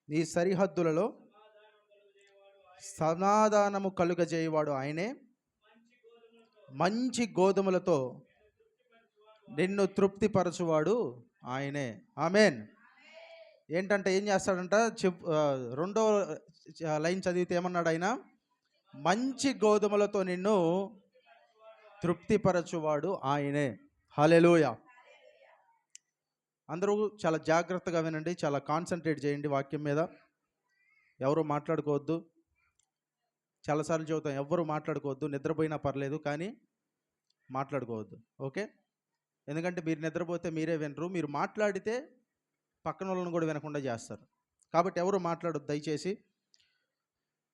నీ సరిహద్దులలో సమాధానము కలుగజేయవాడు ఆయనే. మంచి గోధుమలతో నిన్ను తృప్తిపరచువాడు ఆయనే. ఆమెన్. ఏంటంటే ఏం చేస్తాడంట? రెండో లైన్ చదివితే ఏమన్నాడు ఆయన? మంచి గోధుమలతో నిన్ను తృప్తిపరచువాడు ఆయనే. హల్లెలూయా. అందరూ చాలా జాగ్రత్తగా వినండి, చాలా కాన్సన్ట్రేట్ చేయండి వాక్యం మీద. ఎవరు మాట్లాడుకోవద్దు. చాలాసార్లు చెబుతాం, ఎవరు మాట్లాడుకోవద్దు. నిద్రపోయినా పర్లేదు, కానీ మాట్లాడుకోవద్దు. ఓకే? ఎందుకంటే మీరు నిద్రపోతే మీరే వినరు, మీరు మాట్లాడితే పక్కన వాళ్ళని కూడా వినకుండా చేస్తారు. కాబట్టి ఎవరు మాట్లాడొద్దు దయచేసి.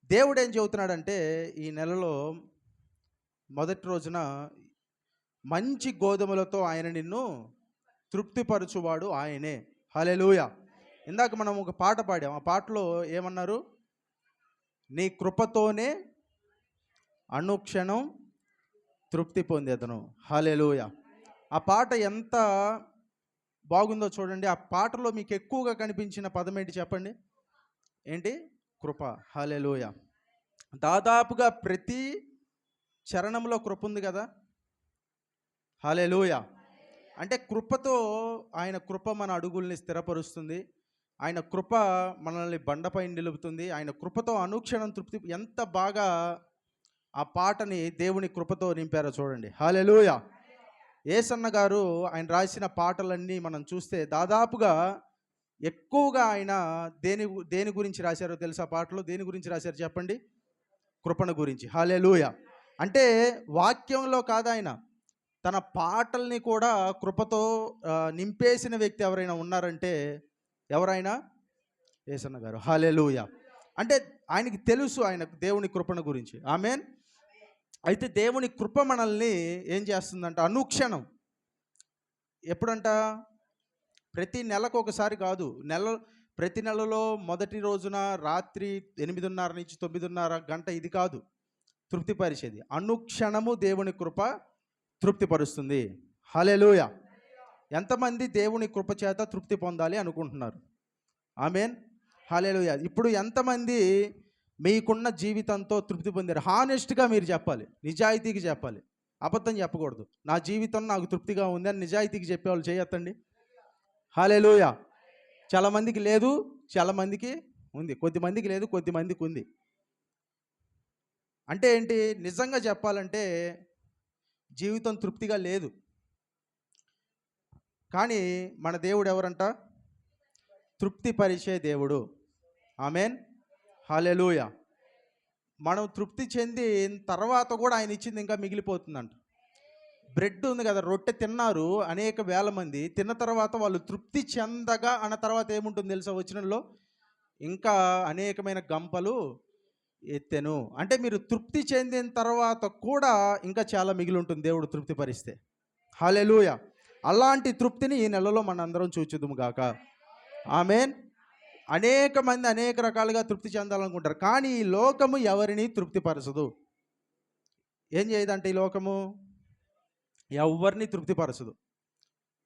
దేవుడు ఏం చెబుతున్నాడంటే, ఈ నెలలో మొదటి రోజున మంచి గోధుమలతో ఆయన నిన్ను తృప్తిపరచువాడు ఆయనే. హల్లెలూయా. ఇందాక మనం ఒక పాట పాడాం. ఆ పాటలో ఏమన్నారు? నీ కృపతోనే అనుక్షణం తృప్తి పొందేదను. హల్లెలూయా. ఆ పాట ఎంత బాగుందో చూడండి. ఆ పాటలో మీకు ఎక్కువగా కనిపించిన పదం ఏంటి చెప్పండి? ఏంటి? కృప. హల్లెలూయా. దాదాపుగా ప్రతి చరణంలో కృప ఉంది కదా. హల్లెలూయా. అంటే కృపతో, ఆయన కృప మన అడుగుల్ని స్థిరపరుస్తుంది. ఆయన కృప మనల్ని బండపైన నిలుపుతుంది. ఆయన కృపతో అనుక్షణం తృప్తి. ఎంత బాగా ఆ పాటని దేవుని కృపతో నింపారో చూడండి. హల్లెలూయా. యేసన్న గారు ఆయన రాసిన పాటలన్నీ మనం చూస్తే దాదాపుగా ఎక్కువగా ఆయన దేని గురించి రాశారో తెలుసా? పాటలో దేని గురించి రాశారు చెప్పండి? కృపణ గురించి. హల్లెలూయా. అంటే వాక్యంలో కాదు, ఆయన తన పాటల్ని కూడా కృపతో నింపేసిన వ్యక్తి ఎవరైనా ఉన్నారంటే ఎవరైనా? యేసన్న గారు. హల్లెలూయా. అంటే ఆయనకి తెలుసు ఆయన దేవుని కృపణ గురించి. ఆమేన్. అయితే దేవుని కృప మనల్ని ఏం చేస్తుందంట? అనుక్షణం. ఎప్పుడంట? ప్రతి నెలకు ఒకసారి కాదు, ప్రతి నెలలో మొదటి రోజున రాత్రి 8:30 నుంచి 9:30 గంట ఇది కాదు తృప్తిపరిచేది. అనుక్షణము దేవుని కృప తృప్తిపరుస్తుంది. హల్లెలూయా. ఎంతమంది దేవుని కృప చేత తృప్తి పొందాలి అనుకుంటున్నారు? ఆమేన్. హల్లెలూయా. ఇప్పుడు ఎంతమంది మీకున్న జీవితంతో తృప్తి పొందారు? హానెస్ట్గా మీరు చెప్పాలి, నిజాయితీకి చెప్పాలి, అబద్ధం చెప్పకూడదు. నా జీవితం నాకు తృప్తిగా ఉంది అని నిజాయితీకి చెప్పేవాళ్ళు చేయొద్దండి. హల్లెలూయా. చాలామందికి లేదు, చాలామందికి ఉంది. కొద్దిమందికి లేదు, కొద్దిమందికి ఉంది. అంటే ఏంటి? నిజంగా చెప్పాలంటే జీవితం తృప్తిగా లేదు. కానీ మన దేవుడు ఎవరంట? తృప్తిపరిచే దేవుడు. ఆమేన్. హల్లెలూయా. మనం తృప్తి చెందిన తర్వాత కూడా ఆయన ఇచ్చింది ఇంకా మిగిలిపోతుందంట. బ్రెడ్ ఉంది కదా, రొట్టె తిన్నారు అనేక వేల మంది. తిన్న తర్వాత వాళ్ళు తృప్తి చెందగా అన్న తర్వాత ఏముంటుంది తెలుసా వచనంలో? ఇంకా అనేకమైన గంపలు ఎత్తెను. అంటే మీరు తృప్తి చెందిన తర్వాత కూడా ఇంకా చాలా మిగిలి ఉంటుంది దేవుడు తృప్తిపరిస్తే. హల్లెలూయా. అలాంటి తృప్తిని ఈ నెలలో మనందరం చూచుదుము గాక. ఆమేన్. అనేక మంది అనేక రకాలుగా తృప్తి చెందాలనుకుంటారు, కానీ ఈ లోకము ఎవరిని తృప్తిపరచదు. ఏం చేయదంటే ఈ లోకము ఎవరిని తృప్తిపరచదు.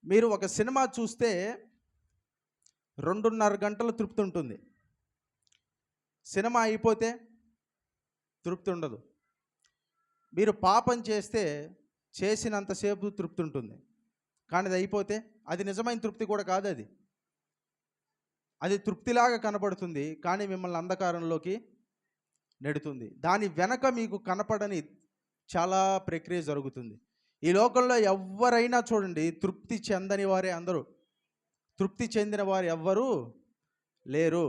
మీరు ఒక సినిమా చూస్తే 2:30 గంటల తృప్తి ఉంటుంది. సినిమా అయిపోతే తృప్తి ఉండదు. మీరు పాపం చేస్తే చేసినంతసేపు తృప్తి ఉంటుంది, కానీ అది అయిపోతే అది నిజమైన తృప్తి కూడా కాదు. అది తృప్తిలాగా కనపడుతుంది, కానీ మిమ్మల్ని అంధకారంలోకి నెడుతుంది. దాని వెనక మీకు కనపడని చాలా ప్రక్రియ జరుగుతుంది. ఈ లోకంలో ఎవరైనా చూడండి, తృప్తి చెందని వారే అందరూ. తృప్తి చెందిన వారు ఎవ్వరూ లేరు.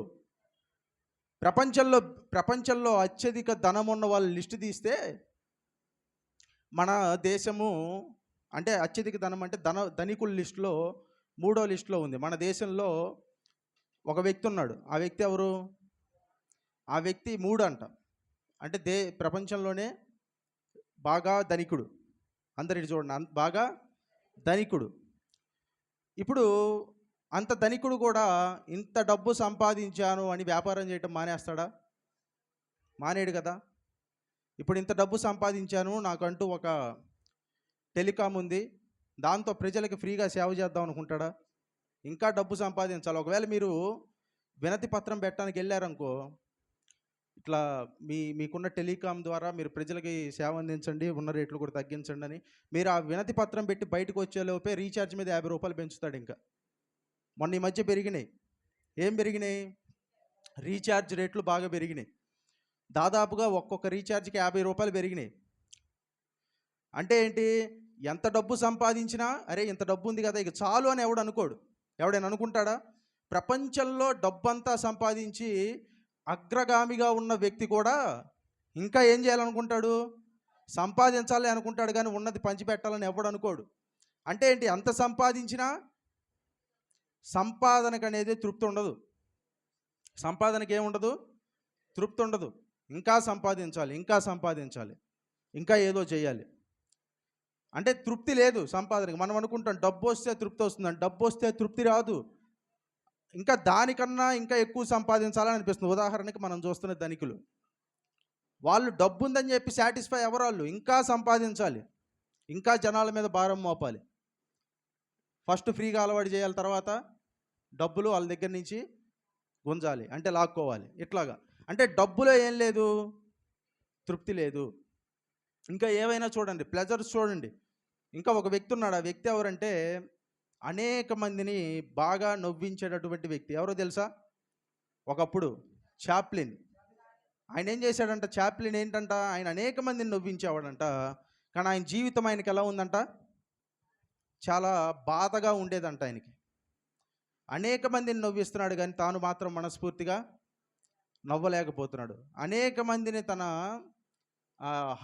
ప్రపంచంలో అత్యధిక ధనం ఉన్న వాళ్ళ లిస్టు తీస్తే మన దేశము, అంటే అత్యధిక ధనం అంటే ధనికుల లిస్టులో 3వ లిస్టులో ఉంది. మన దేశంలో ఒక వ్యక్తి ఉన్నాడు. ఆ వ్యక్తి ఎవరు? ఆ వ్యక్తి 3 అంట. అంటే ప్రపంచంలోనే బాగా ధనికుడు. అందరిని చూడండి, బాగా ధనికుడు. ఇప్పుడు అంత ధనికుడు కూడా ఇంత డబ్బు సంపాదించాను అని వ్యాపారం చేయటం మానేస్తాడా? మానేడు కదా. ఇప్పుడు ఇంత డబ్బు సంపాదించాను, నాకంటూ ఒక టెలికాం ఉంది, దాంతో ప్రజలకు ఫ్రీగా సేవ చేద్దాం అనుకుంటాడా? ఇంకా డబ్బు సంపాదించాలి. ఒకవేళ మీరు వినతి పత్రం పెట్టడానికి వెళ్ళారనుకో, ఇట్లా మీకున్న టెలికాం ద్వారా మీరు ప్రజలకి సేవ అందించండి, ఉన్న రేట్లు కూడా తగ్గించండి అని మీరు ఆ వినతి పత్రం పెట్టి బయటకు వచ్చేలోపే రీఛార్జ్ మీద ₹50 పెంచుతాడు ఇంకా. మొన్న ఈ మధ్య పెరిగినాయి. ఏం పెరిగినాయి? రీఛార్జ్ రేట్లు బాగా పెరిగినాయి. దాదాపుగా ఒక్కొక్క రీఛార్జ్కి ₹50 పెరిగినాయి. అంటే ఏంటి? ఎంత డబ్బు సంపాదించినా అరే ఇంత డబ్బు ఉంది కదా ఇక చాలు అని ఎవడు అనుకోడు. ఎవడైనా అనుకుంటాడా? ప్రపంచంలో డబ్బంతా సంపాదించి అగ్రగామిగా ఉన్న వ్యక్తి కూడా ఇంకా ఏం చేయాలనుకుంటాడు? సంపాదించాలి అనుకుంటాడు, కానీ ఉన్నది పంచిపెట్టాలని ఎవడు అనుకోడు. అంటే ఏంటి? అంత సంపాదించినా సంపాదనకు అనేది తృప్తి ఉండదు. సంపాదనకి ఏముండదు? తృప్తి ఉండదు. ఇంకా సంపాదించాలి, ఇంకా సంపాదించాలి, ఇంకా ఏదో చేయాలి. అంటే తృప్తి లేదు సంపాదనకి. మనం అనుకుంటాం డబ్బు వస్తే తృప్తి వస్తుందని. డబ్బు వస్తే తృప్తి రాదు, ఇంకా దానికన్నా ఇంకా ఎక్కువ సంపాదించాలని అనిపిస్తుంది. ఉదాహరణకి మనం చూస్తున్న ధనికులు, వాళ్ళు డబ్బు ఉందని చెప్పి సాటిస్ఫై ఎవరు? వాళ్ళు ఇంకా సంపాదించాలి, ఇంకా జనాల మీద భారం మోపాలి. ఫస్ట్ ఫ్రీగా అలవాటు చేయాలి, తర్వాత డబ్బులు వాళ్ళ దగ్గర నుంచి గుంజాలి, అంటే లాక్కోవాలి. ఇట్లాగా అంటే డబ్బులో ఏం లేదు? తృప్తి లేదు. ఇంకా ఏవైనా చూడండి, ప్లెజర్స్ చూడండి. ఇంకా ఒక వ్యక్తి ఉన్నాడు. ఆ వ్యక్తి ఎవరంటే అనేక మందిని బాగా నవ్వించేటటువంటి వ్యక్తి. ఎవరో తెలుసా? ఒకప్పుడు చాప్లిన్. ఆయన ఏం చేశాడంట? చాప్లిన్ ఏంటంట? ఆయన అనేక మందిని నవ్వించేవాడంట. కానీ ఆయన జీవితం ఆయనకి ఎలా ఉందంట? చాలా బాధగా ఉండేదంట ఆయనకి. అనేక మందిని నవ్విస్తున్నాడు కానీ తాను మాత్రం మనస్ఫూర్తిగా నవ్వలేకపోతున్నాడు. అనేక మందిని తన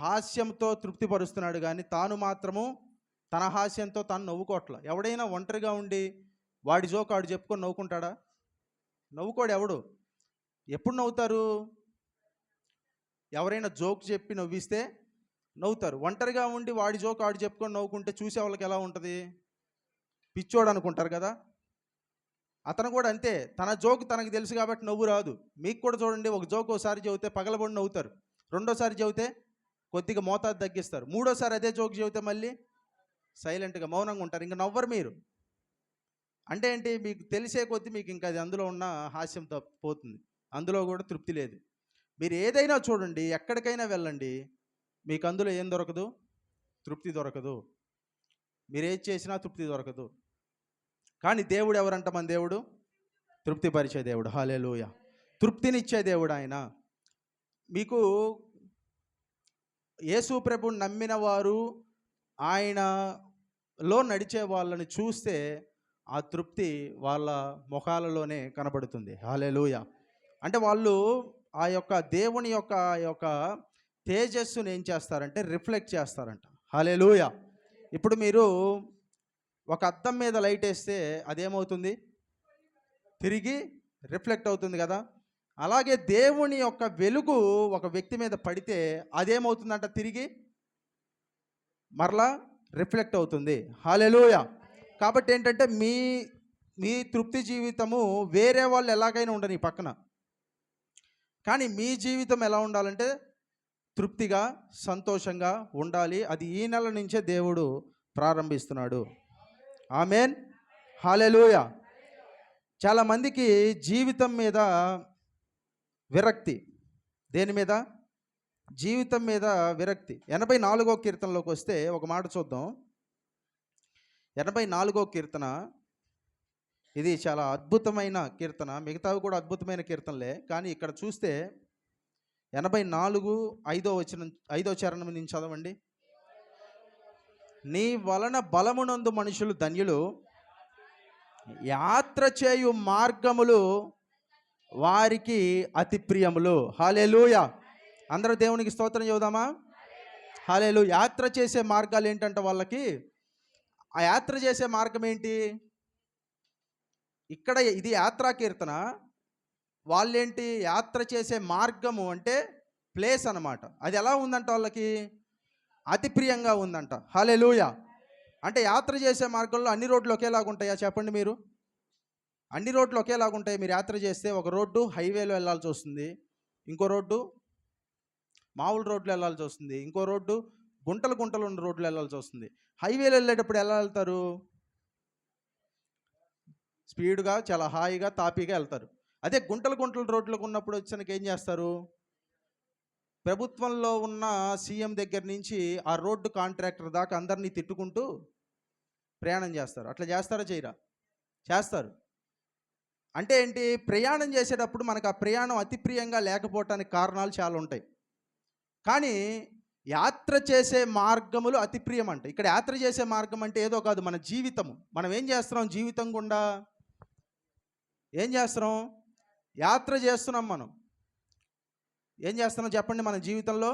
హాస్యంతో తృప్తిపరుస్తున్నాడు కానీ తాను మాత్రము తన హాస్యంతో తాను నవ్వుకోవట్ల. ఎవడైనా ఒంటరిగా ఉండి వాడి జోక్ ఆడు చెప్పుకొని నవ్వుకుంటాడా? నవ్వుకోడు ఎవడు. ఎప్పుడు నవ్వుతారు? ఎవరైనా జోక్ చెప్పి నవ్విస్తే నవ్వుతారు. ఒంటరిగా ఉండి వాడి జోక్ ఆడు చెప్పుకొని నవ్వుకుంటే చూసే వాళ్ళకి ఎలా ఉంటుంది? పిచ్చోడు అనుకుంటారు కదా. అతను కూడా అంతే. తన జోక్ తనకు తెలుసు కాబట్టి నవ్వు రాదు. మీకు కూడా చూడండి, ఒక జోక్ ఒకసారి చెబితే పగలబడి నవ్వుతారు, రెండోసారి చెబితే కొద్దిగా మోతాదు తగ్గిస్తారు, మూడోసారి అదే జోక్ చెబితే మళ్ళీ సైలెంట్గా మౌనంగా ఉంటారు, ఇంకా నవ్వరు మీరు. అంటే ఏంటి? మీకు తెలిసే కొద్దీ మీకు ఇంకా అది అందులో ఉన్న హాస్యం పోతుంది, అందులో కూడా తృప్తి లేదు. మీరు ఏదైనా చూడండి, ఎక్కడికైనా వెళ్ళండి, మీకు అందులో ఏం దొరకదు? తృప్తి దొరకదు. మీరు ఏది చేసినా తృప్తి దొరకదు. కానీ దేవుడు ఎవరంట? మన దేవుడు తృప్తిపరిచే దేవుడు. హల్లెలూయా. తృప్తినిచ్చే దేవుడు ఆయన. మీకు యేసు ప్రభువుని నమ్మిన వారు, ఆయనలో నడిచే వాళ్ళని చూస్తే ఆ తృప్తి వాళ్ళ ముఖాలలోనే కనబడుతుంది. హల్లెలూయా. అంటే వాళ్ళు ఆ యొక్క దేవుని యొక్క తేజస్సుని ఏం చేస్తారంటే రిఫ్లెక్ట్ చేస్తారంట. హల్లెలూయా. ఇప్పుడు మీరు ఒక అద్దం మీద లైట్ వేస్తే అదేమవుతుంది? తిరిగి రిఫ్లెక్ట్ అవుతుంది కదా. అలాగే దేవుని యొక్క వెలుగు ఒక వ్యక్తి మీద పడితే అదేమవుతుందంట? తిరిగి మరలా రిఫ్లెక్ట్ అవుతుంది. హల్లెలూయా. కాబట్టి ఏంటంటే మీ తృప్తి జీవితము వేరే వాళ్ళు ఎలాగైనా ఉండని పక్కన, కానీ మీ జీవితం ఎలా ఉండాలంటే తృప్తిగా సంతోషంగా ఉండాలి. అది ఈ నెల నుంచే దేవుడు ప్రారంభిస్తున్నాడు. ఆమెన్. హల్లెలూయా. చాలామందికి జీవితం మీద విరక్తి. దేని మీద? జీవితం మీద విరక్తి. 84వ కీర్తనలోకి వస్తే ఒక మాట చూద్దాం. 84వ కీర్తన, ఇది చాలా అద్భుతమైన కీర్తన. మిగతావి కూడా అద్భుతమైన కీర్తనలే, కానీ ఇక్కడ చూస్తే 84 5వ చరణం నుంచి చదవండి. నీ వలన బలమునందు మనుషులు ధన్యులు, యాత్ర చేయు మార్గములు వారికి అతి ప్రియములు. హల్లెలూయా. అందరూ దేవునికి స్తోత్రం చెబుదామా? హల్లెలూయా. యాత్ర చేసే మార్గాలు ఏంటంటే వాళ్ళకి, ఆ యాత్ర చేసే మార్గం ఏంటి? ఇక్కడ ఇది యాత్రా కీర్తన. వాళ్ళేంటి? యాత్ర చేసే మార్గము అంటే ప్లేస్ అన్నమాట. అది ఎలా ఉందంట? వాళ్ళకి అతి ప్రియంగా ఉందంట. హల్లెలూయా. అంటే యాత్ర చేసే మార్గంలో అన్ని రోడ్లు ఒకేలాగా ఉంటాయా? చెప్పండి మీరు. అన్ని రోడ్లు ఒకేలాగా ఉంటాయి. మీరు యాత్ర చేస్తే ఒక రోడ్డు హైవేలో వెళ్ళాల్సి వస్తుంది, ఇంకో రోడ్డు మామూలు రోడ్లు వెళ్ళాల్సి వస్తుంది, ఇంకో రోడ్డు గుంటలు ఉన్న రోడ్లు వెళ్ళాల్సి వస్తుంది. హైవేలో వెళ్ళేటప్పుడు ఎలా వెళ్తారు? స్పీడ్గా, చాలా హాయిగా, తాపీగా వెళ్తారు. అదే గుంటలు గుంటలు రోడ్లకు ఉన్నప్పుడు వచ్చానికి ఏం చేస్తారు? ప్రభుత్వంలో ఉన్న సీఎం దగ్గర నుంచి ఆ రోడ్డు కాంట్రాక్టర్ దాకా అందరినీ తిట్టుకుంటూ ప్రయాణం చేస్తారు. అట్లా చేస్తారా చేయరా? చేస్తారు. అంటే ఏంటి? ప్రయాణం చేసేటప్పుడు మనకు ఆ ప్రయాణం అతి ప్రియంగా లేకపోవటానికి కారణాలు చాలా ఉంటాయి. కానీ యాత్ర చేసే మార్గములు అతి ప్రియం అంట. ఇక్కడ యాత్ర చేసే మార్గం అంటే ఏదో కాదు, మన జీవితము. మనం ఏం చేస్తున్నాం జీవితం గుండా? ఏం చేస్తున్నాం? యాత్ర చేస్తున్నాం. మనం ఏం చేస్తున్నాం చెప్పండి? మన జీవితంలో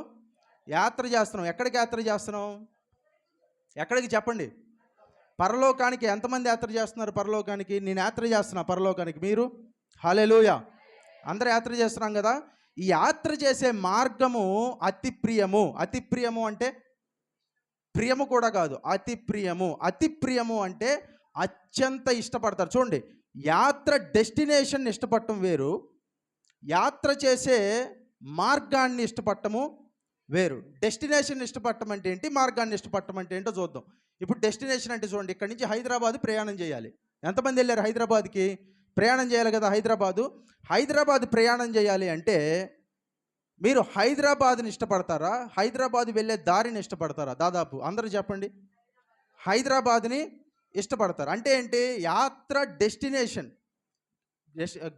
యాత్ర చేస్తున్నాం. ఎక్కడికి యాత్ర చేస్తున్నాం? ఎక్కడికి చెప్పండి? పరలోకానికి. ఎంతమంది యాత్ర చేస్తున్నారు పరలోకానికి? నేను యాత్ర చేస్తున్నా పరలోకానికి. మీరు? హల్లెలూయా. అందరూ యాత్ర చేస్తున్నాం కదా. ఈ యాత్ర చేసే మార్గము అతి ప్రియము. అతి ప్రియము అంటే ప్రియము కూడా కాదు, అతి ప్రియము. అతి ప్రియము అంటే అత్యంత ఇష్టపడతారు. చూడండి, యాత్ర డెస్టినేషన్ ఇష్టపడటం వేరు, యాత్ర చేసే మార్గాన్ని ఇష్టపడటము వేరు. డెస్టినేషన్ ఇష్టపడటం అంటే ఏంటి, మార్గాన్ని ఇష్టపడటం అంటే ఏంటో చూద్దాం. ఇప్పుడు డెస్టినేషన్ అంటే చూడండి, ఇక్కడ నుంచి హైదరాబాద్ ప్రయాణం చేయాలి. ఎంతమంది వెళ్ళారు హైదరాబాద్కి? ప్రయాణం చేయాలి కదా హైదరాబాద్ ప్రయాణం చేయాలి అంటే మీరు హైదరాబాద్ని ఇష్టపడతారా, హైదరాబాద్ వెళ్ళే దారిని ఇష్టపడతారా? దాదాపు అందరూ చెప్పండి. హైదరాబాద్ని ఇష్టపడతారు. అంటే ఏంటి? యాత్ర డెస్టినేషన్,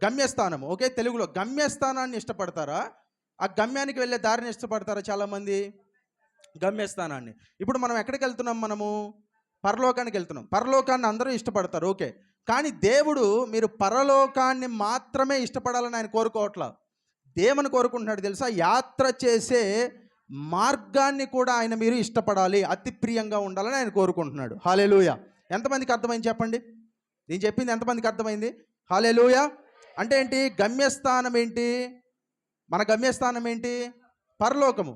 గమ్యస్థానం. ఓకే, తెలుగులో గమ్యస్థానాన్ని ఇష్టపడతారా, ఆ గమ్యానికి వెళ్ళే దారిని ఇష్టపడతారా? చాలామంది గమ్యస్థానాన్ని. ఇప్పుడు మనం ఎక్కడికి వెళ్తున్నాం? మనము పరలోకానికి వెళ్తున్నాం. పరలోకాన్ని అందరూ ఇష్టపడతారు, ఓకే. కానీ దేవుడు మీరు పరలోకాన్ని మాత్రమే ఇష్టపడాలని ఆయన కోరుకోవట్లా. దేమని కోరుకుంటున్నాడు తెలుసా? యాత్ర చేసే మార్గాన్ని కూడా ఆయన మీరు ఇష్టపడాలి, అతి ప్రియంగా ఉండాలని ఆయన కోరుకుంటున్నాడు. హల్లెలూయా. ఎంతమందికి అర్థమైంది చెప్పండి? నేను చెప్పింది ఎంతమందికి అర్థమైంది? హల్లెలూయా. అంటే ఏంటి? గమ్యస్థానం ఏంటి? మన గమ్యస్థానం ఏంటి? పరలోకము.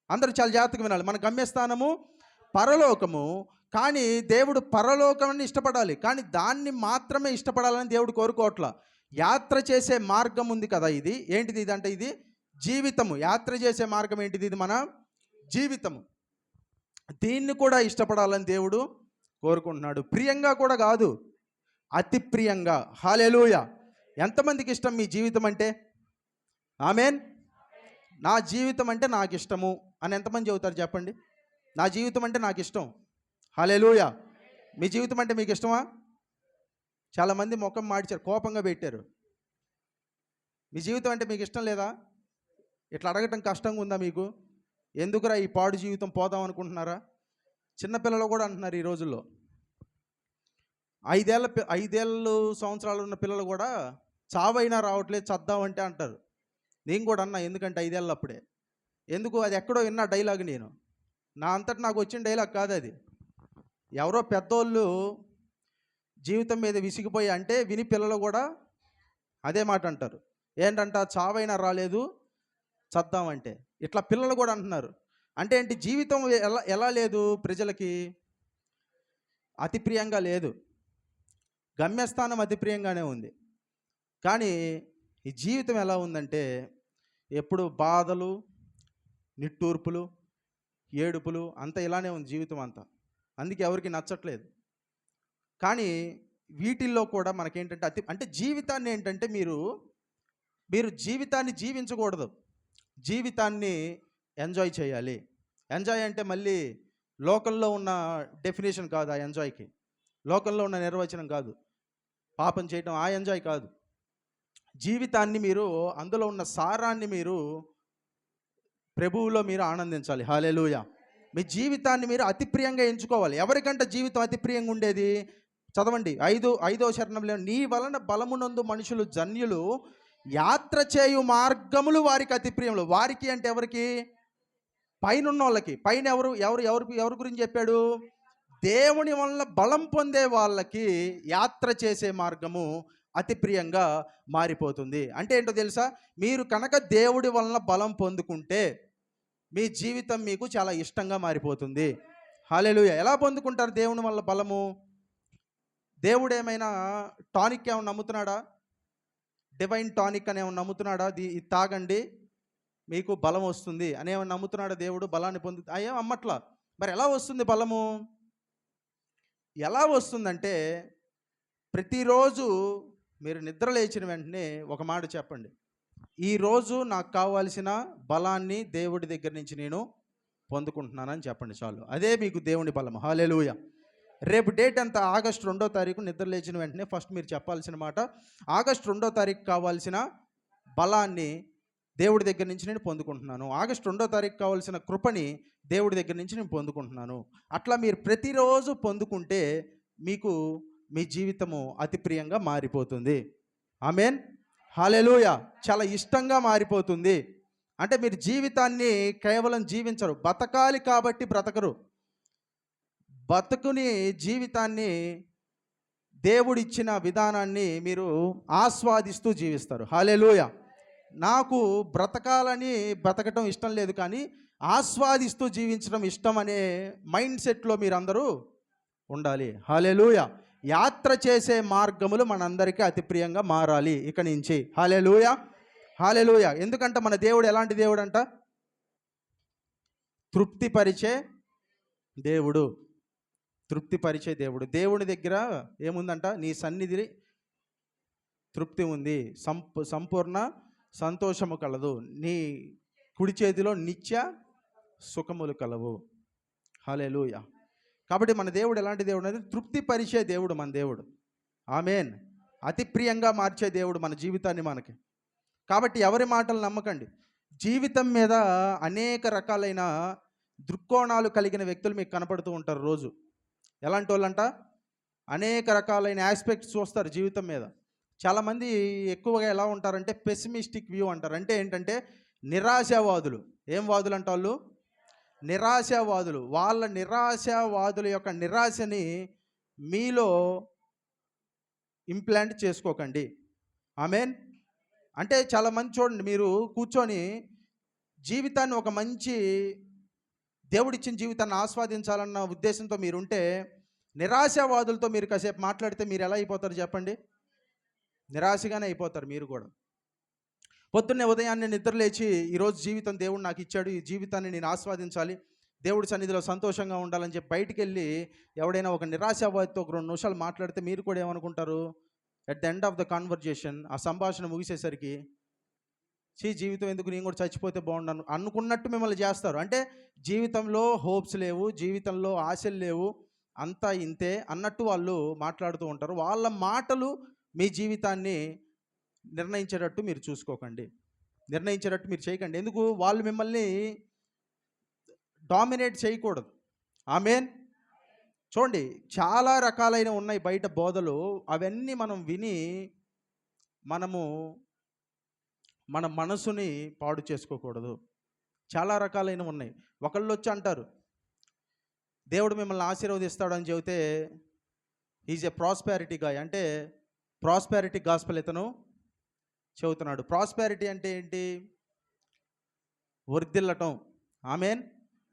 అందరూ చాలా జాగ్రత్తగా వినాలి. మన గమ్యస్థానము పరలోకము. కానీ దేవుడు పరలోకాన్ని ఇష్టపడాలి, కానీ దాన్ని మాత్రమే ఇష్టపడాలని దేవుడు కోరుకోవట్లా. యాత్ర చేసే మార్గం ఉంది కదా, ఇది ఏంటిది? ఇదంటే ఇది జీవితము. యాత్ర చేసే మార్గం ఏంటిది? ఇది మన జీవితము. దీన్ని కూడా ఇష్టపడాలని దేవుడు కోరుకుంటున్నాడు. ప్రియంగా కూడా కాదు, అతి ప్రియంగా. హల్లెలూయా. ఎంతమందికి ఇష్టం మీ జీవితం అంటే? ఆమేన్. నా జీవితం అంటే నాకు ఇష్టము అని ఎంతమంది చెబుతారు చెప్పండి? నా జీవితం అంటే నాకు ఇష్టం. హల్లెలూయా. మీ జీవితం అంటే మీకు ఇష్టమా? చాలామంది ముఖం మాడిచారు, కోపంగా పెట్టారు. మీ జీవితం అంటే మీకు ఇష్టం లేదా? ఇట్లా అడగటం కష్టంగా ఉందా మీకు? ఎందుకురా ఈ పాడు జీవితం పోదాం అనుకుంటున్నారా? చిన్నపిల్లలు కూడా అంటున్నారు ఈ రోజుల్లో. 5 సంవత్సరాలు ఉన్న పిల్లలు కూడా చావైనా రావట్లేదు, చద్దామంటే అంటారు. నేను కూడా అన్నా, ఎందుకంటే 5 ఏళ్ళు అప్పుడే. ఎందుకు? అది ఎక్కడో విన్నా డైలాగ్. నేను నా అంతటి నాకు వచ్చిన డైలాగ్ కాదు అది. ఎవరో పెద్దోళ్ళు జీవితం మీద విసిగిపోయి అంటే విని పిల్లలు కూడా అదే మాట అంటారు. ఏంటంట? చావైనా రాలేదు, చద్దామంటే. ఇట్లా పిల్లలు కూడా అంటున్నారు. అంటే ఏంటి? జీవితం ఎలా లేదు ప్రజలకి? అతి ప్రియంగా లేదు. గమ్యస్థానం అతి ప్రియంగానే ఉంది, కానీ ఈ జీవితం ఎలా ఉందంటే ఎప్పుడు బాధలు, నిట్టూర్పులు, ఏడుపులు, అంతా ఇలానే ఉంది జీవితం అంతా. అందుకే ఎవరికి నచ్చట్లేదు. కానీ వీటిల్లో కూడా మనకేంటంటే అంటే జీవితాన్ని ఏంటంటే మీరు జీవితాన్ని జీవించకూడదు, జీవితాన్ని ఎంజాయ్ చేయాలి. ఎంజాయ్ అంటే మళ్ళీ లోకల్లో ఉన్న డెఫినేషన్ కాదు. ఆ ఎంజాయ్కి లోకల్లో ఉన్న నిర్వచనం కాదు. పాపం చేయటం ఆ ఎంజాయ్ కాదు. జీవితాన్ని మీరు, అందులో ఉన్న సారాన్ని మీరు ప్రభువులో మీరు ఆనందించాలి. హల్లెలూయా. మీ జీవితాన్ని మీరు అతి ప్రియంగా ఎంచుకోవాలి. ఎవరికంటే జీవితం అతి ప్రియంగా ఉండేది? చదవండి, 5వ శరణంలో, నీ వలన బలమునందు మనుషులు జన్యులు, యాత్ర చేయు మార్గములు వారికి అతి ప్రియములు. వారికి అంటే ఎవరికి? పైన వాళ్ళకి. పైన ఎవరి గురించి చెప్పాడు? దేవుని వలన బలం పొందే వాళ్ళకి యాత్ర చేసే మార్గము అతి ప్రియంగా మారిపోతుంది. అంటే ఏంటో తెలుసా? మీరు కనుక దేవుడి వలన బలం పొందుకుంటే మీ జీవితం మీకు చాలా ఇష్టంగా మారిపోతుంది. హల్లెలూయా. ఎలా పొందుకుంటారు దేవుని వల్ల బలము? దేవుడు ఏమైనా టానిక్ ఏమైనా నమ్ముతున్నాడా? డివైన్ టానిక్ అని ఏమైనా నమ్ముతున్నాడా? ఇది తాగండి మీకు బలం వస్తుంది అని ఏమైనా నమ్ముతున్నాడా దేవుడు? బలాన్ని ఏం అమ్మట్లా. మరి ఎలా వస్తుంది బలము? ఎలా వస్తుందంటే ప్రతిరోజు మీరు నిద్ర లేచిన వెంటనే ఒక మాట చెప్పండి, ఈరోజు నాకు కావాల్సిన బలాన్ని దేవుడి దగ్గర నుంచి నేను పొందుకుంటున్నానని చెప్పండి చాలు. అదే మీకు దేవుని బలం. హల్లెలూయా. రేపు డేట్ అంతా ఆగస్టు 2వ తారీఖు. నిద్ర లేచిన వెంటనే ఫస్ట్ మీరు చెప్పాల్సిన మాట, ఆగస్టు 2వ తారీఖు కావాల్సిన బలాన్ని దేవుడి దగ్గర నుంచి నేను పొందుకుంటున్నాను. ఆగస్టు 2వ తారీఖు కావాల్సిన కృపని దేవుడి దగ్గర నుంచి నేను పొందుకుంటున్నాను. అట్లా మీరు ప్రతిరోజు పొందుకుంటే మీకు మీ జీవితము అతి ప్రియంగా మారిపోతుంది. ఆమేన్. హల్లెలూయా. చాలా ఇష్టంగా మారిపోతుంది. అంటే మీరు జీవితాన్ని కేవలం జీవించరు, బతకాలి కాబట్టి బ్రతకరు. బతుకుని జీవితాన్ని దేవుడిచ్చిన విధానాన్ని మీరు ఆస్వాదిస్తూ జీవిస్తారు. హల్లెలూయా. నాకు బ్రతకాలని బ్రతకటం ఇష్టం లేదు, కానీ ఆస్వాదిస్తూ జీవించడం ఇష్టం అనే మైండ్ సెట్లో మీరందరూ ఉండాలి. హల్లెలూయా. యాత్ర చేసే మార్గములు మనందరికీ అతి ప్రియంగా మారాలి ఇక నుంచి. హల్లెలూయా. హల్లెలూయా. ఎందుకంటే మన దేవుడు ఎలాంటి దేవుడు అంట? తృప్తిపరిచే దేవుడు. తృప్తిపరిచే దేవుడు. దేవుని దగ్గర ఏముందంట? నీ సన్నిధి తృప్తి ఉంది, సంపూర్ణ సంతోషము కలదు, నీ కుడి చేతిలో నిత్య సుఖములు కలవు. హల్లెలూయా. కాబట్టి మన దేవుడు ఎలాంటి దేవుడు అంటే తృప్తిపరిచే దేవుడు మన దేవుడు. ఆమేన్. అతి ప్రియంగా మార్చే దేవుడు మన జీవితాన్ని మనకి. కాబట్టి ఎవరి మాటలు నమ్మకండి. జీవితం మీద అనేక రకాలైన దృక్కోణాలు కలిగిన వ్యక్తులు మీకు కనపడుతూ ఉంటారు రోజు. ఎలాంటి వాళ్ళంట? అనేక రకాలైన ఆస్పెక్ట్స్ చూస్తారు జీవితం మీద. చాలామంది ఎక్కువగా ఎలా ఉంటారంటే పెసిమిస్టిక్ వ్యూ అంటారు. అంటే ఏంటంటే నిరాశావాదులు. ఏం వాదులు అంట వాళ్ళు? నిరాశావాదులు. వాళ్ళ నిరాశావాదుల యొక్క నిరాశని మీలో ఇంప్లాంట్ చేసుకోకండి. ఆమేన్. అంటే చాలామంది చూడండి, మీరు కూర్చొని జీవితాన్ని ఒక మంచి దేవుడిచ్చిన జీవితాన్ని ఆస్వాదించాలన్న ఉద్దేశంతో మీరుంటే, నిరాశావాదులతో మీరు కాసేపు మాట్లాడితే మీరు ఎలా అయిపోతారు చెప్పండి? నిరాశగానే అయిపోతారు మీరు కూడా. పొద్దున్నే ఉదయాన్నే నిద్రలేచి ఈరోజు జీవితం దేవుడు నాకు ఇచ్చాడు, ఈ జీవితాన్ని నేను ఆస్వాదించాలి, దేవుడి సన్నిధిలో సంతోషంగా ఉండాలని చెప్పి బయటికి వెళ్ళి ఎవడైనా ఒక నిరాశావాదితో ఒక 2 నిమిషాలు మాట్లాడితే మీరు కూడా ఏమనుకుంటారు? At the end of the conversation, ఆ సంభాషణ ముగిసేసరికి, జీవితం ఎందుకు, నేను కూడా చచ్చిపోతే బాగుండను అనుకున్నట్టు మిమ్మల్ని చేస్తారు. అంటే జీవితంలో హోప్స్ లేవు, జీవితంలో ఆశలు లేవు, అంతా ఇంతే అన్నట్టు వాళ్ళు మాట్లాడుతూ ఉంటారు. వాళ్ళ మాటలు మీ జీవితాన్ని నిర్ణయించేటట్టు మీరు చూసుకోకండి, నిర్ణయించేటట్టు మీరు చేయకండి. ఎందుకు? వాళ్ళు మిమ్మల్ని డామినేట్ చేయకూడదు. ఆమేన్. చూడండి, చాలా రకాలైన ఉన్నాయి బయట బోధలు. అవన్నీ మనం విని మనము మన మనసుని పాడు చేసుకోకూడదు. చాలా రకాలైన ఉన్నాయి. ఒకళ్ళు వచ్చి అంటారు దేవుడు మిమ్మల్ని ఆశీర్వదిస్తాడు అని చెబితే ఈజ్ ఏ ప్రాస్పారిటీ గాయ్. అంటే ప్రాస్పారిటీ గాస్పెల్ ఇతను చెబుతున్నాడు. ప్రాస్పారిటీ అంటే ఏంటి? వర్ధిల్లటం. ఆమేన్.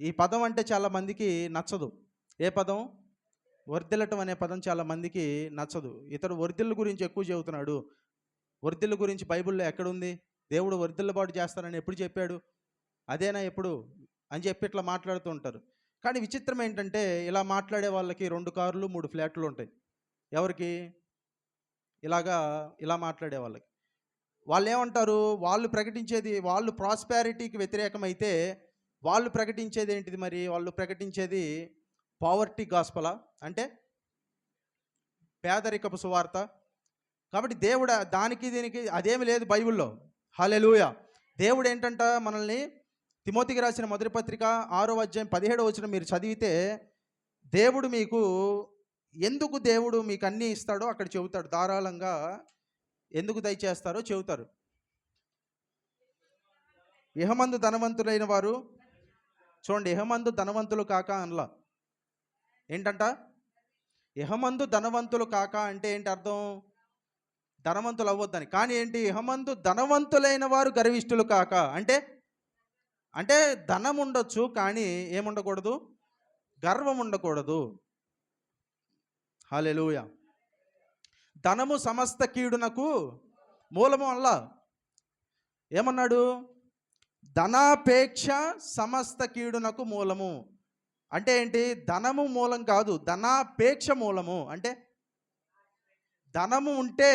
ఈ పదం అంటే చాలా మందికి నచ్చదు. ఏ పదం? వర్ధిల్లటం అనే పదం చాలా మందికి నచ్చదు. ఇతడు వర్ధిల్ల గురించి ఎక్కువ చెబుతున్నాడు. వర్ధిల్ల గురించి బైబిల్లో ఎక్కడుంది? దేవుడు వర్ధిల్లబాటు చేస్తానని ఎప్పుడు చెప్పాడు? అదేనా ఎప్పుడు అని చెప్పి ఇట్లా మాట్లాడుతూ ఉంటారు. కానీ విచిత్రం ఏంటంటే, ఇలా మాట్లాడే వాళ్ళకి 2 కార్లు 3 ఫ్లాట్లు ఉంటాయి. ఎవరికి? ఇలా మాట్లాడే వాళ్ళకి. వాళ్ళు ఏమంటారు? వాళ్ళు ప్రకటించేది, వాళ్ళు ప్రాస్పారిటీకి వ్యతిరేకమైతే వాళ్ళు ప్రకటించేది ఏంటిది మరి? వాళ్ళు ప్రకటించేది పావర్టీ గాస్పలా? అంటే పేదరికపు సువార్త. కాబట్టి దేవుడు దానికి దీనికి అదేమి లేదు బైబిల్లో. హల్లెలూయా. దేవుడు ఏంటంట? మనల్ని తిమోతికి రాసిన మొదటి పత్రిక 6వ అధ్యాయం 17వ వచనం మీరు చదివితే, దేవుడు మీకు ఎందుకు దేవుడు మీకు అన్నీ ఇస్తాడో అక్కడ చెబుతాడు. ధారాళంగా ఎందుకు దయచేస్తారో చెబుతారు. ఇహమందు ధనవంతులైన వారు, చూడండి, ఇహమందు ధనవంతులు కాక అనలా. ఏంటంట? ఇహమందు ధనవంతులు కాక అంటే ఏంటి అర్థం? ధనవంతులు అవ్వద్దని. కానీ ఏంటి? ఇహమందు ధనవంతులైన వారు గర్విష్ఠులు కాక అంటే ధనం ఉండొచ్చు, కానీ ఏముండకూడదు? గర్వం ఉండకూడదు. హల్లెలూయా. ధనము సమస్త కీడునకు మూలము అల్లా. ఏమన్నాడు? ధనాపేక్ష సమస్త కీడునకు మూలము. అంటే ఏంటి? ధనము మూలం కాదు, ధనాపేక్ష మూలము. అంటే ధనము ఉంటే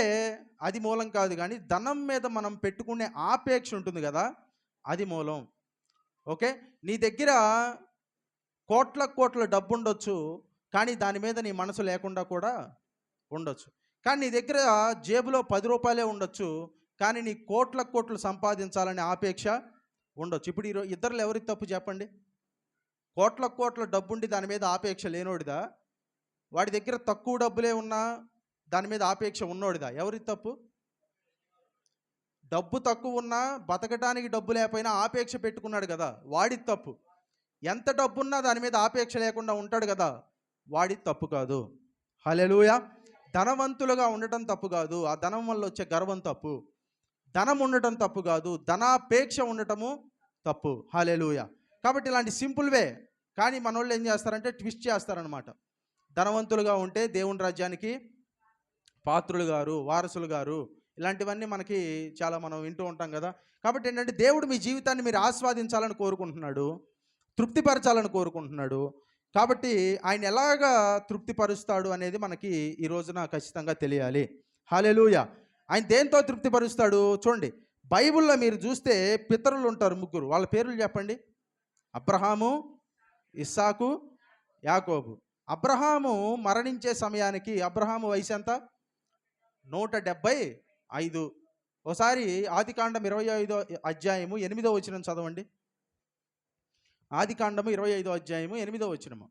అది మూలం కాదు, కానీ ధనం మీద మనం పెట్టుకునే ఆపేక్ష ఉంటుంది కదా, అది మూలం. ఓకే, నీ దగ్గర కోట్ల కోట్ల డబ్బు ఉండొచ్చు, కానీ దాని మీద నీ మనసు లేకుండా కూడా ఉండొచ్చు. కానీ నీ దగ్గర జేబులో 10 రూపాయలే ఉండొచ్చు, కానీ నీ కోట్ల కోట్లు సంపాదించాలనే ఆపేక్ష ఉండొచ్చు. ఇప్పుడు ఇద్దరు ఎవరికి తప్పు చెప్పండి? కోట్ల కోట్ల డబ్బుండి దాని మీద ఆపేక్ష లేనోడిదా? వాడి దగ్గర తక్కువ డబ్బులే ఉన్నా దాని మీద ఆపేక్ష ఉన్నోడిదా? ఎవరికి తప్పు? డబ్బు తక్కువ ఉన్నా, బతకడానికి డబ్బు లేకపోయినా ఆపేక్ష పెట్టుకున్నాడు కదా, వాడి తప్పు. ఎంత డబ్బున్నా దాని మీద ఆపేక్ష లేకుండా ఉంటాడు కదా, వాడి తప్పు కాదు. హల్లెలూయా. ధనవంతులుగా ఉండటం తప్పు కాదు, ఆ ధనం వల్ల వచ్చే గర్వం తప్పు. ధనం ఉండటం తప్పు కాదు, ధనాపేక్ష ఉండటము తప్పు. హల్లెలూయా. కాబట్టి ఇలాంటి సింపుల్ వే, కానీ మనోళ్ళు ఏం చేస్తారంటే ట్విస్ట్ చేస్తారనమాట. ధనవంతులుగా ఉంటే దేవుని రాజ్యానికి పాత్రులు గారు, వారసులు గారు, ఇలాంటివన్నీ మనకి చాలా మనం వింటూ ఉంటాం కదా. కాబట్టి ఏంటంటే దేవుడు మీ జీవితాన్ని మీరు ఆస్వాదించాలని కోరుకుంటున్నాడు, తృప్తిపరచాలని కోరుకుంటున్నాడు. కాబట్టి ఆయన ఎలాగా తృప్తిపరుస్తాడు అనేది మనకి ఈ రోజున ఖచ్చితంగా తెలియాలి. హల్లెలూయా. ఆయన దేంతో తృప్తిపరుస్తాడు చూడండి. బైబిల్లో మీరు చూస్తే పితరులు ఉంటారు ముగ్గురు, వాళ్ళ పేర్లు చెప్పండి. అబ్రహాము, ఇస్సాకు, యాకోబు. అబ్రహాము మరణించే సమయానికి అబ్రహాము వయసు ఎంత? 175. ఒకసారి ఆదికాండం 25వ అధ్యాయము 8వ వచనం చదవండి. ఆదికాండము 25వ అధ్యాయము 8వ వచనము.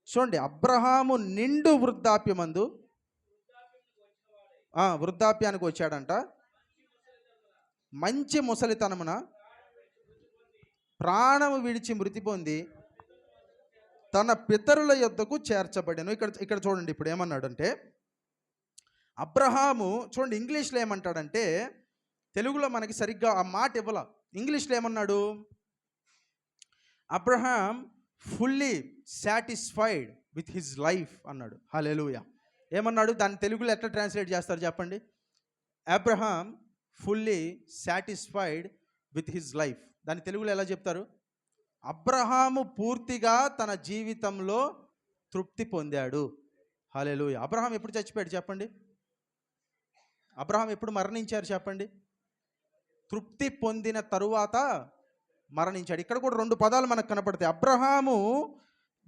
చూడండి, అబ్రహాము నిండు వృద్ధాప్యమందు, వృద్ధాప్యానికి వచ్చాడంట. మంచి ముసలితనమున ప్రాణము విడిచి మృతి పొంది తన పితరుల యొద్దకు చేర్చబడెను. ఇక్కడ చూడండి, ఇప్పుడు ఏమన్నాడంటే అబ్రహాము, చూడండి ఇంగ్లీష్లో ఏమంటాడంటే, తెలుగులో మనకి సరిగ్గా ఆ మాట ఇవ్వాల. ఇంగ్లీష్లో ఏమన్నాడు? Abraham fully satisfied with his life అన్నాడు. హల్లెలూయా. ఏమన్నాడు? దాన్ని తెలుగులో ఎట్లా ట్రాన్స్లేట్ చేస్తారు చెప్పండి? Abraham fully satisfied with his life. దాన్ని తెలుగులో ఎలా చెప్తారు? అబ్రహాము పూర్తిగా తన జీవితంలో తృప్తి పొందాడు. హల్లెలూయా. అబ్రహాం ఎప్పుడు చచ్చిపోయాడు చెప్పండి? అబ్రహాం ఎప్పుడు మరణించారు చెప్పండి? తృప్తి పొందిన తరువాత మరణించాడు. ఇక్కడ కూడా 2 పదాలు మనకు కనపడతాయి. అబ్రహాము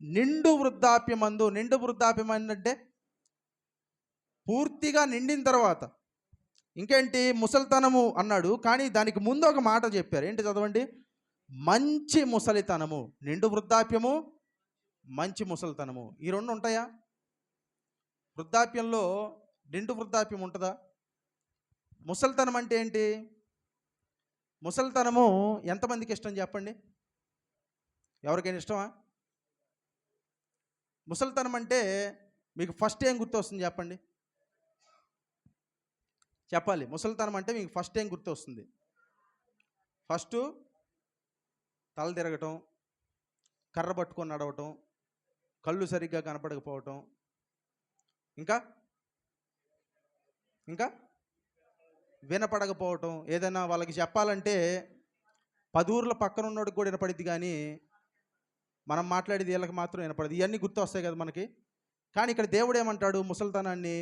నిండు వృద్ధాప్యమందు. నిండు వృద్ధాప్యం అంటే పూర్తిగా నిండిన తర్వాత. ఇంకేంటి? ముసలితనము అన్నాడు, కానీ దానికి ముందు ఒక మాట చెప్పారు. ఏంటి? చదవండి. మంచి ముసలితనము. నిండు వృద్ధాప్యము, మంచి ముసలితనము, ఈ 2 ఉంటాయా? వృద్ధాప్యంలో నిండు వృద్ధాప్యం ఉంటుందా? ముసలితనం అంటే ఏంటి? ముసలితనము ఎంతమందికి ఇష్టం చెప్పండి? ఎవరికైనా ఇష్టమా? ముసలితనం అంటే మీకు ఫస్ట్ ఏం గుర్తొస్తుంది చెప్పండి? చెప్పాలి. ముసలితనం అంటే మీకు ఫస్ట్ ఏం గుర్తొస్తుంది? ఫస్ట్ తల తిరగటం, కర్ర పట్టుకొని నడవటం, కళ్ళు సరిగ్గా కనపడకపోవటం, ఇంకా వినపడకపోవటం. ఏదైనా వాళ్ళకి చెప్పాలంటే 10 ఊర్ల పక్కన ఉన్నోడికి కూడా వినపడిద్ది, కానీ మనం మాట్లాడేది వీళ్ళకి మాత్రం వినపడదు. ఇవన్నీ గుర్తు వస్తాయి కదా మనకి. కానీ ఇక్కడ దేవుడు ఏమంటాడు? ముసలితనాన్ని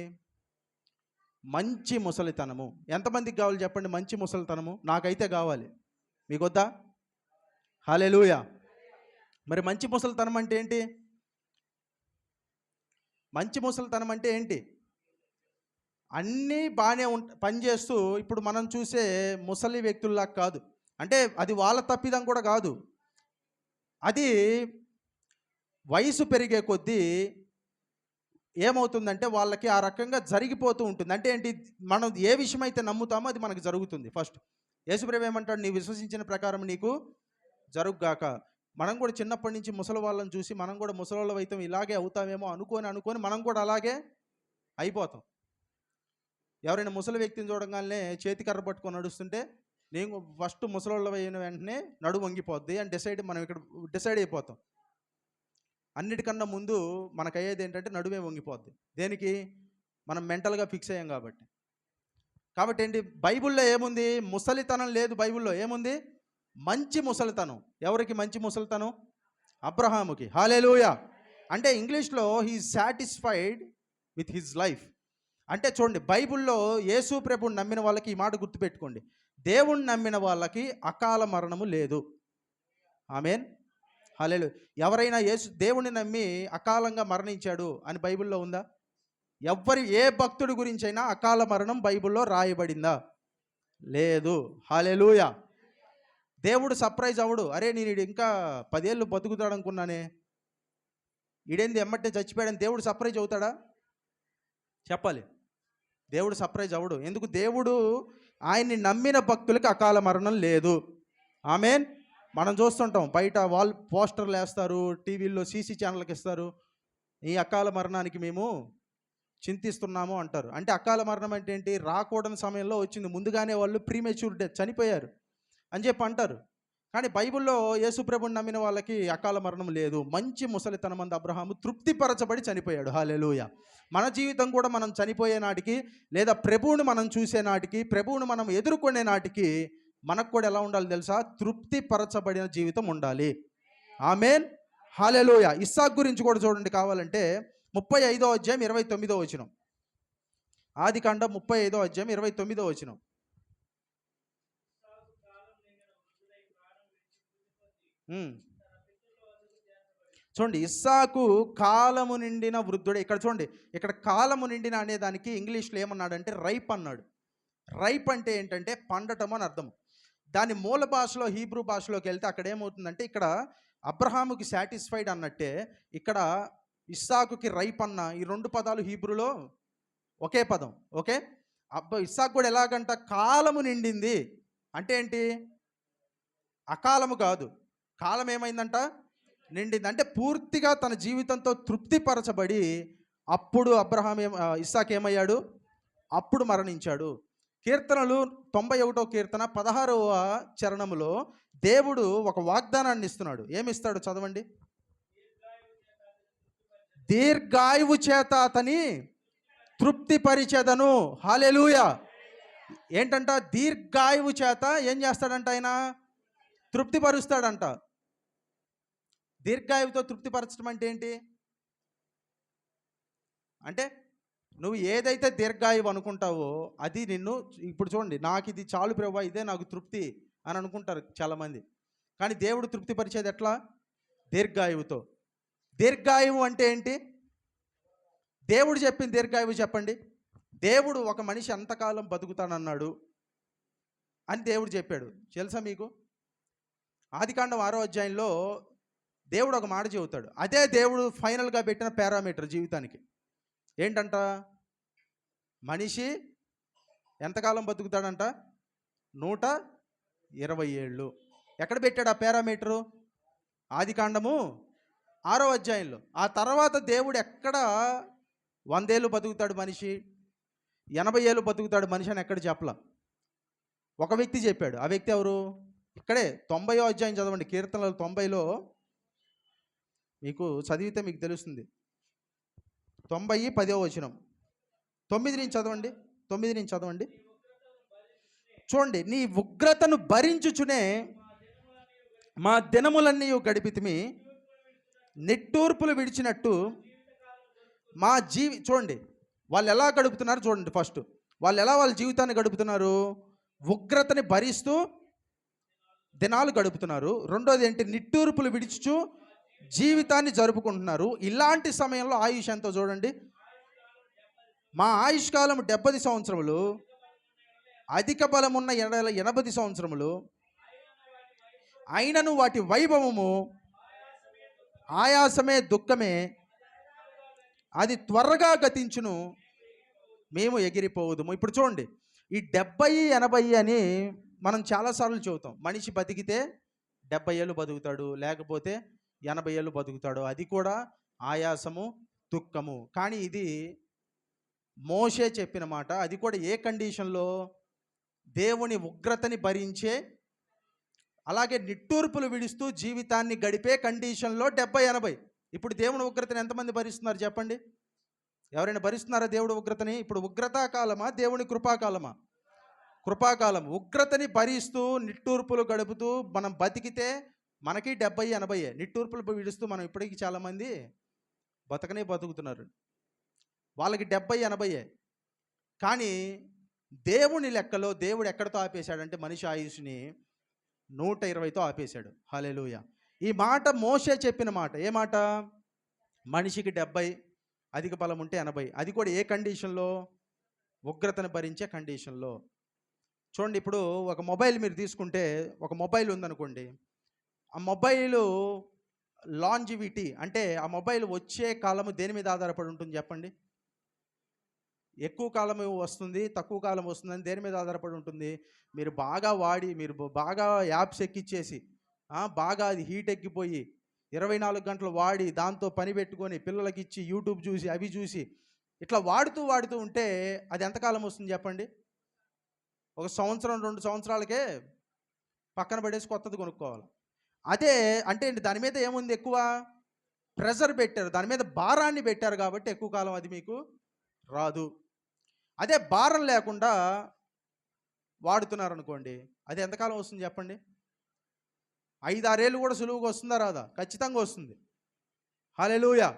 మంచి ముసలితనము. ఎంతమందికి కావాలి చెప్పండి మంచి ముసలితనము? నాకైతే కావాలి, మీకు వద్దా? హల్లెలూయా. మరి మంచి ముసలితనం అంటే ఏంటి? మంచి ముసలితనం అంటే ఏంటి? అన్నీ బాగానే పనిచేస్తూ ఇప్పుడు మనం చూసే ముసలి వ్యక్తుల్లా కాదు. అంటే అది వాళ్ళ తప్పిదం కూడా కాదు, అది వయసు పెరిగే కొద్దీ ఏమవుతుందంటే వాళ్ళకి ఆ రకంగా జరిగిపోతూ ఉంటుంది. అంటే ఏంటి? మనం ఏ విషయం అయితే నమ్ముతామో అది మనకు జరుగుతుంది. ఫస్ట్ యేసుప్రభు ఏమంటాడు? నీ విశ్వసించిన ప్రకారం నీకు జరుగుగాక. మనం కూడా చిన్నప్పటి నుంచి ముసలి వాళ్ళని చూసి మనం కూడా ముసలి అయితే ఇలాగే అవుతామేమో అనుకొని మనం కూడా అలాగే అయిపోతాం. ఎవరైనా ముసలి వ్యక్తిని చూడగానే చేతికర్ర పట్టుకొని నడుస్తుంటే నేను ఫస్ట్ ముసలి అయిన వెంటనే నడుము వంగిపోద్ది అని మనం ఇక్కడ డిసైడ్ అయిపోతాం. అన్నిటికన్నా ముందు మనకు అయ్యేది ఏంటంటే నడుమే వంగిపోద్ది. దేనికి? మనం మెంటల్గా ఫిక్స్ అయ్యాం కాబట్టి ఏంటి? బైబిల్లో ఏముంది? ముసలితనం లేదు. బైబిల్లో ఏముంది? మంచి ముసలితనం. ఎవరికి మంచి ముసలితనం? అబ్రహాముకి. హల్లెలూయా. అంటే ఇంగ్లీష్లో he satisfied with his life. అంటే చూడండి, బైబిల్లో యేసు ప్రభువుని నమ్మిన వాళ్ళకి ఈ మాట గుర్తుపెట్టుకోండి, దేవుణ్ణి నమ్మిన వాళ్ళకి అకాల మరణము లేదు. ఆమేన్. హల్లెలూయా. ఎవరైనా దేవుణ్ణి నమ్మి అకాలంగా మరణించాడు అని బైబిల్లో ఉందా? ఏ భక్తుడి గురించైనా అకాల మరణం బైబిల్లో రాయబడిందా? లేదు. హల్లెలూయా. దేవుడు సర్ప్రైజ్ అవ్వడు. అరే నేను ఇంకా 10 ఏళ్ళు బతుకుతాడు అనుకున్నానే, ఈడేంది ఎమ్మటే చచ్చిపోయాడని దేవుడు సర్ప్రైజ్ అవుతాడా? చెప్పాలి. దేవుడు సర్ప్రైజ్ అవ్వడు. ఎందుకు? దేవుడు ఆయన్ని నమ్మిన భక్తులకి అకాల మరణం లేదు. ఆమేన్. మనం చూస్తుంటాం, బయట పోస్టర్లు వేస్తారు, టీవీల్లో సీసీ ఛానల్కి ఇస్తారు, ఈ అకాల మరణానికి మేము చింతిస్తున్నాము అంటారు. అంటే అకాల మరణం అంటే ఏంటి? రాకూడని సమయంలో వచ్చింది, ముందుగానే వాళ్ళు ప్రీమెచ్యూర్ డెత్, చనిపోయారు అని చెప్పి అంటారు. కానీ బైబిల్లో యేసుప్రభుని నమ్మిన వాళ్ళకి అకాల మరణం లేదు. మంచి ముసలితనం మంది అబ్రహాము తృప్తిపరచబడి చనిపోయాడు. హల్లెలూయా. మన జీవితం కూడా మనం చనిపోయే నాటికి, లేదా ప్రభువుని మనం చూసే నాటికి, ప్రభువుని మనం ఎదుర్కొనే నాటికి మనకు కూడా ఎలా ఉండాలి తెలుసా? తృప్తిపరచబడిన జీవితం ఉండాలి. ఆమేన్. హల్లెలూయా. ఇస్సాకు గురించి కూడా చూడండి కావాలంటే, 35వ అధ్యాయం 29వ వచనం. ఆదికాండం 35వ అధ్యాయం 29వ వచనం. చూడండి, ఇస్సాకు కాలము నిండిన వృద్ధుడే. ఇక్కడ చూడండి, ఇక్కడ కాలము నిండిన అనే దానికి ఇంగ్లీష్లో ఏమన్నాడంటే రైప్ అన్నాడు. రైప్ అంటే ఏంటంటే పండటం అని అర్థం. దాని మూల భాషలో, హీబ్రూ భాషలోకి వెళ్తే అక్కడ ఏమవుతుందంటే, ఇక్కడ అబ్రహాముకి సాటిస్ఫైడ్ అన్నట్టే ఇక్కడ ఇస్సాకుకి రైప్ అన్న ఈ 2 పదాలు హీబ్రూలో ఒకే పదం. ఓకే. ఇస్సాకు కూడా ఎలాగంట? కాలము నిండింది అంటే ఏంటి? అకాలము కాదు, కాలం ఏమైందంట? నిండింది. అంటే పూర్తిగా తన జీవితంతో తృప్తిపరచబడి అప్పుడు ఇస్సాకు ఏమయ్యాడు? అప్పుడు మరణించాడు. కీర్తనలు 91వ కీర్తన 16వ చరణములో దేవుడు ఒక వాగ్దానాన్ని ఇస్తున్నాడు. ఏమిస్తాడు చదవండి. దీర్ఘాయువు చేత అతని తృప్తిపరిచెదను. హల్లెలూయా. ఏంటంట? దీర్ఘాయువు చేత ఏం చేస్తాడంట? ఆయన తృప్తిపరుస్తాడంట. దీర్ఘాయువుతో తృప్తిపరచడం అంటే ఏంటి? అంటే నువ్వు ఏదైతే దీర్ఘాయువు అనుకుంటావో అది నిన్ను, ఇప్పుడు చూడండి, నాకు ఇది చాలు ప్రభువా, ఇదే నాకు తృప్తి అని అనుకుంటారు చాలామంది. కానీ దేవుడు తృప్తిపరిచేది ఎట్లా? దీర్ఘాయువుతో. దీర్ఘాయువు అంటే ఏంటి? దేవుడు చెప్పిన దీర్ఘాయువు చెప్పండి. దేవుడు ఒక మనిషి ఎంతకాలం బతుకుతానన్నాడు అని దేవుడు చెప్పాడు తెలుసా మీకు? ఆదికాండం 6వ అధ్యాయంలో దేవుడు ఒక మాట చెబుతాడు. అదే దేవుడు ఫైనల్గా పెట్టిన పారామీటర్ జీవితానికి. ఏంటంట? మనిషి ఎంతకాలం బతుకుతాడంట? 120 ఏళ్ళు. ఎక్కడ పెట్టాడు ఆ పారామీటరు? ఆదికాండము 6వ అధ్యాయంలో. ఆ తర్వాత దేవుడు ఎక్కడ 100 ఏళ్ళు బతుకుతాడు మనిషి, 80 ఏళ్ళు బతుకుతాడు మనిషి అని ఎక్కడ చెప్పలా. ఒక వ్యక్తి చెప్పాడు. ఆ వ్యక్తి ఎవరు? ఇక్కడే 90వ అధ్యాయం చదవండి. కీర్తనలు 90లో మీకు చదివితే మీకు తెలుస్తుంది. 90 10వ వచనం. 9 నుంచి చదవండి. 9 నుంచి చదవండి. చూడండి, నీ ఉగ్రతను భరించుచునే మా దినములన్నీ గడిపితిమి, నిట్టూర్పులు విడిచినట్టు మా చూడండి వాళ్ళు ఎలా గడుపుతున్నారు చూడండి. ఫస్ట్ వాళ్ళ జీవితాన్ని గడుపుతున్నారు? ఉగ్రతని భరిస్తూ దినాలు గడుపుతున్నారు. రెండోది ఏంటి? నిట్టూర్పులు విడిచుచు జీవితాన్ని జరుపుకుంటున్నారు. ఇలాంటి సమయంలో ఆయుష్ ఎంతో చూడండి. మా ఆయుష్కాలం 70 సంవత్సరములు, అధిక బలమున్న 80 సంవత్సరములు, అయినను వాటి వైభవము ఆయాసమే దుఃఖమే, అది త్వరగా గతించును, మేము ఎగిరిపోవదుము. ఇప్పుడు చూడండి, ఈ 70 80 అని మనం చాలాసార్లు చెబుతాం. మనిషి బతికితే 70 ఏళ్ళు బతుకుతాడు, లేకపోతే 80 ఏళ్ళు బతుకుతాడు. అది కూడా ఆయాసము దుఃఖము. కానీ ఇది మోషే చెప్పిన మాట. అది కూడా ఏ కండిషన్లో? దేవుని ఉగ్రతని భరించే, అలాగే నిట్టూర్పులు విడుస్తూ జీవితాన్ని గడిపే కండిషన్లో 70 80. ఇప్పుడు దేవుని ఉగ్రతని ఎంతమంది భరిస్తున్నారు చెప్పండి? ఎవరైనా భరిస్తున్నారా దేవుడి ఉగ్రతని? ఇప్పుడు ఉగ్రతాకాలమా దేవుని కృపాకాలమా? కృపాకాలం. ఉగ్రతని భరిస్తూ నిట్టూర్పులు గడుపుతూ మనం బతికితే మనకి 70, 80 నిట్టూర్పులు విడుస్తూ మనం ఇప్పటికీ చాలామంది బతుకుతున్నారు. వాళ్ళకి 70, 80. కానీ దేవుని లెక్కలో దేవుడు ఎక్కడితో ఆపేశాడంటే మనిషి ఆయుష్ని 120తో ఆపేశాడు. హల్లెలూయా. ఈ మాట మోషే చెప్పిన మాట. ఏ మాట? మనిషికి 70, అధిక బలం ఉంటే 80. అది కూడా ఏ కండిషన్లో? ఉగ్రతను భరించే కండిషన్లో. చూడండి, ఇప్పుడు ఒక మొబైల్ మీరు తీసుకుంటే, ఒక మొబైల్ ఉందనుకోండి, ఆ మొబైలు లాంజివిటీ అంటే ఆ మొబైల్ వచ్చే కాలము దేని మీద ఆధారపడి ఉంటుంది చెప్పండి? ఎక్కువ కాలం వస్తుంది, తక్కువ కాలం వస్తుందని దేని మీద ఆధారపడి ఉంటుంది? మీరు బాగా వాడి, మీరు బాగా యాప్స్ ఎక్కిచ్చేసి, బాగా అది హీట్ ఎక్కిపోయి 24 గంటలు వాడి దాంతో పని పెట్టుకొని పిల్లలకి ఇచ్చి యూట్యూబ్ చూసి అవి చూసి ఇట్లా వాడుతూ ఉంటే అది ఎంతకాలం వస్తుంది చెప్పండి? ఒక సంవత్సరం 2 సంవత్సరాలకే పక్కన పడేసి కొత్తది కొనుక్కోవాలి. అదే అంటే దాని మీద ఏముంది? ఎక్కువ ప్రెషర్ పెట్టారు, దాని మీద భారాన్ని పెట్టారు కాబట్టి ఎక్కువ కాలం అది మీకు రాదు. అదే భారం లేకుండా వాడుతున్నారు అనుకోండి, అది ఎంతకాలం వస్తుంది చెప్పండి? 5-6 ఏళ్ళు కూడా సులువుగా వస్తుందా రాదా? ఖచ్చితంగా వస్తుంది. హల్లెలూయా.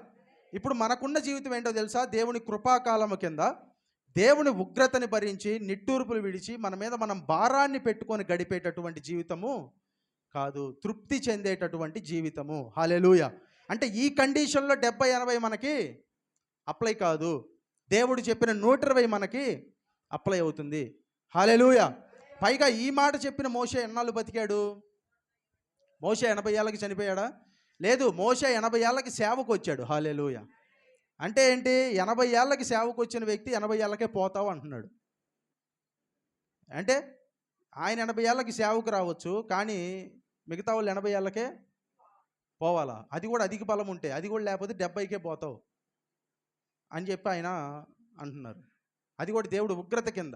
ఇప్పుడు మనకున్న జీవితం ఏంటో తెలుసా? దేవుని కృపాకాలము కింద దేవుని ఉగ్రతని భరించి నిట్టూర్పులు విడిచి మన మీద మనం భారాన్ని పెట్టుకొని గడిపేటటువంటి జీవితము కాదు, తృప్తి చెందేటటువంటి జీవితము. హల్లెలూయా. అంటే ఈ కండిషన్లో 70, 80 మనకి అప్లై కాదు. దేవుడు చెప్పిన 120 మనకి అప్లై అవుతుంది. హల్లెలూయా. పైగా ఈ మాట చెప్పిన మోషే ఎన్నాళ్ళు బతికాడు? మోషే 80 ఏళ్ళకి చనిపోయాడా? లేదు, మోషే 80 ఏళ్ళకి సేవకు వచ్చాడు. హల్లెలూయా. అంటే ఏంటి? 80 ఏళ్ళకి సేవకు వచ్చిన వ్యక్తి 80 ఏళ్ళకే పోతావు అంటున్నాడు. అంటే ఆయన 80 ఏళ్ళకి సేవకు రావచ్చు, కానీ మిగతా వాళ్ళు 80 ఏళ్ళకే పోవాలా? అది కూడా అధిక బలం ఉంటే, అది కూడా లేకపోతే 70కే పోతావు అని చెప్పి ఆయన అంటున్నారు. అది కూడా దేవుడు ఉగ్రత కింద.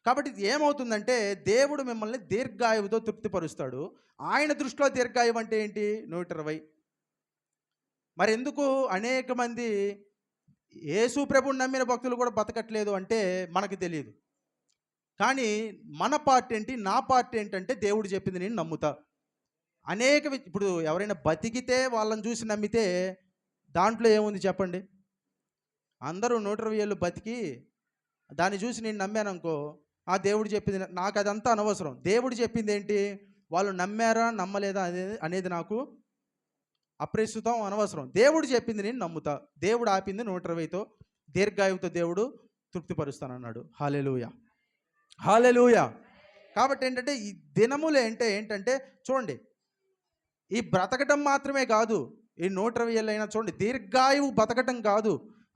కాబట్టి ఏమవుతుందంటే దేవుడు మిమ్మల్ని దీర్ఘాయువుతో తృప్తిపరుస్తాడు. ఆయన దృష్టిలో దీర్ఘాయువు అంటే ఏంటి? 120. మరి ఎందుకు అనేక మంది యేసు ప్రభువుని నమ్మిన భక్తులు కూడా బతకట్లేదు అంటే మనకు తెలియదు. కానీ మన పార్ట్ ఏంటి, నా పార్ట్ ఏంటంటే దేవుడు చెప్పింది నేను నమ్ముతా. ఇప్పుడు ఎవరైనా బతికితే వాళ్ళని చూసి నమ్మితే దాంట్లో ఏముంది చెప్పండి? అందరూ 120 ఏళ్ళు బతికి దాన్ని చూసి నేను నమ్మాను అనుకో, దేవుడు చెప్పింది నాకు అదంతా అనవసరం. దేవుడు చెప్పింది ఏంటి? వాళ్ళు నమ్మారా నమ్మలేదా అనేది నాకు అప్రస్తుతం, అనవసరం. దేవుడు చెప్పింది నేను నమ్ముతా. దేవుడు ఆపింది 120తో దీర్ఘాయువుతో దేవుడు తృప్తిపరుస్తానన్నాడు. హల్లెలూయా, హల్లెలూయా. కాబట్టి ఏంటంటే ఈ దినములు ఏంటంటే చూడండి, ఈ బ్రతకటం మాత్రమే కాదు, ఈ 120 ఏళ్ళైనా చూడండి, దీర్ఘాయువు బతకటం కాదు,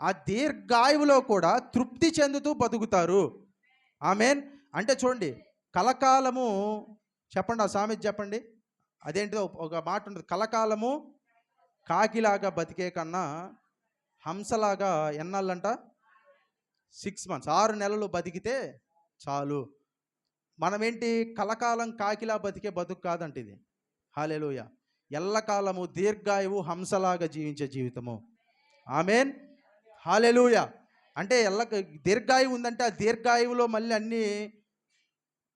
ఆ దీర్ఘాయువులో కూడా తృప్తి చెందుతూ బతుకుతారు. ఆమేన్. అంటే చూడండి, కలకాలము చెప్పండి, ఆ సామెత చెప్పండి. అదేంటిదో ఒక మాట ఉంటుంది, కలకాలము కాకిలాగా బతికే కన్నా హంసలాగా ఎన్నాళ్ళంట? 6 months, 6 నెలలు బతికితే చాలు. మనమేంటి? కలకాలం కాకిలా బతికే బతుకు కాదంట ఇది. హల్లెలూయా. ఎల్లకాలము దీర్ఘాయువు హంసలాగా జీవించే జీవితము. ఆమేన్, హల్లెలూయా. అంటే దీర్ఘాయువు ఉందంటే ఆ దీర్ఘాయువులో మళ్ళీ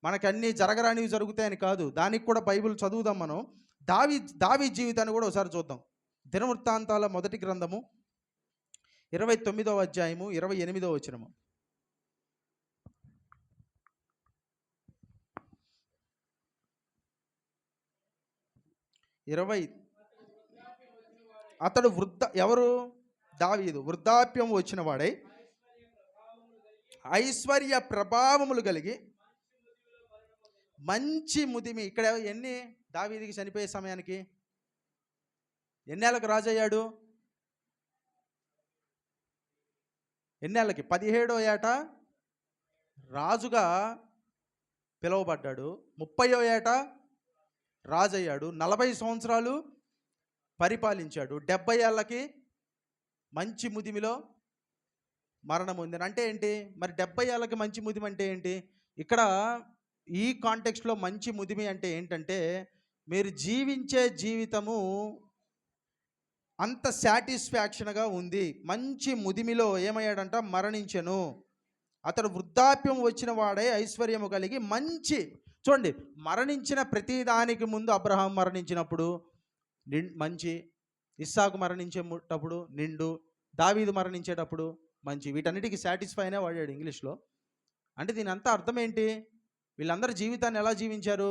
మనకన్నీ జరగరానివి జరుగుతాయని కాదు. దానికి కూడా బైబిల్ చదువుదాం మనం. దావీ జీవితాన్ని కూడా ఒకసారి చూద్దాం. దినవృత్తాంతాల మొదటి గ్రంథము 29వ అధ్యాయము 28వ వచనము. అతడు ఎవరు? దావీదు వృద్ధాప్యం వచ్చిన వాడై ఐశ్వర్య ప్రభావములు కలిగి మంచి ముదిమి. ఇక్కడ ఎన్ని? దావీదికి చనిపోయే సమయానికి ఎన్నేళ్ళకి రాజయ్యాడు? ఎన్నేళ్ళకి? 17వ ఏట రాజుగా పిలువబడ్డాడు. 30వ ఏట రాజయ్యాడు. 40 సంవత్సరాలు పరిపాలించాడు. 70 ఏళ్ళకి మంచి ముదిమిలో మరణం ఉంది. అంటే ఏంటి మరి? 70 ఏళ్ళకి మంచి ముదిమి అంటే ఏంటి? ఇక్కడ ఈ కాంటెక్స్ట్లో మంచి ముదిమి అంటే ఏంటంటే, మీరు జీవించే జీవితము అంత సాటిస్ఫాక్షన్గా ఉంది. మంచి ముదిమిలో ఏమయ్యాడంట? మరణించెను. అతడు వృద్ధాప్యం వచ్చిన వాడై ఐశ్వర్యము కలిగి మంచి చూడండి, మరణించిన ప్రతి దానికి ముందు అబ్రహాం మరణించినప్పుడు మంచి, ఇస్సాకు మరణించేటప్పుడు నిండు, దావీదు మరణించేటప్పుడు మంచి, వీటన్నిటికీ సాటిస్ఫై అనే వాడాడు ఇంగ్లీష్లో. అంటే దీని అంతా అర్థం ఏంటి? వీళ్ళందరూ జీవితాన్ని ఎలా జీవించారు?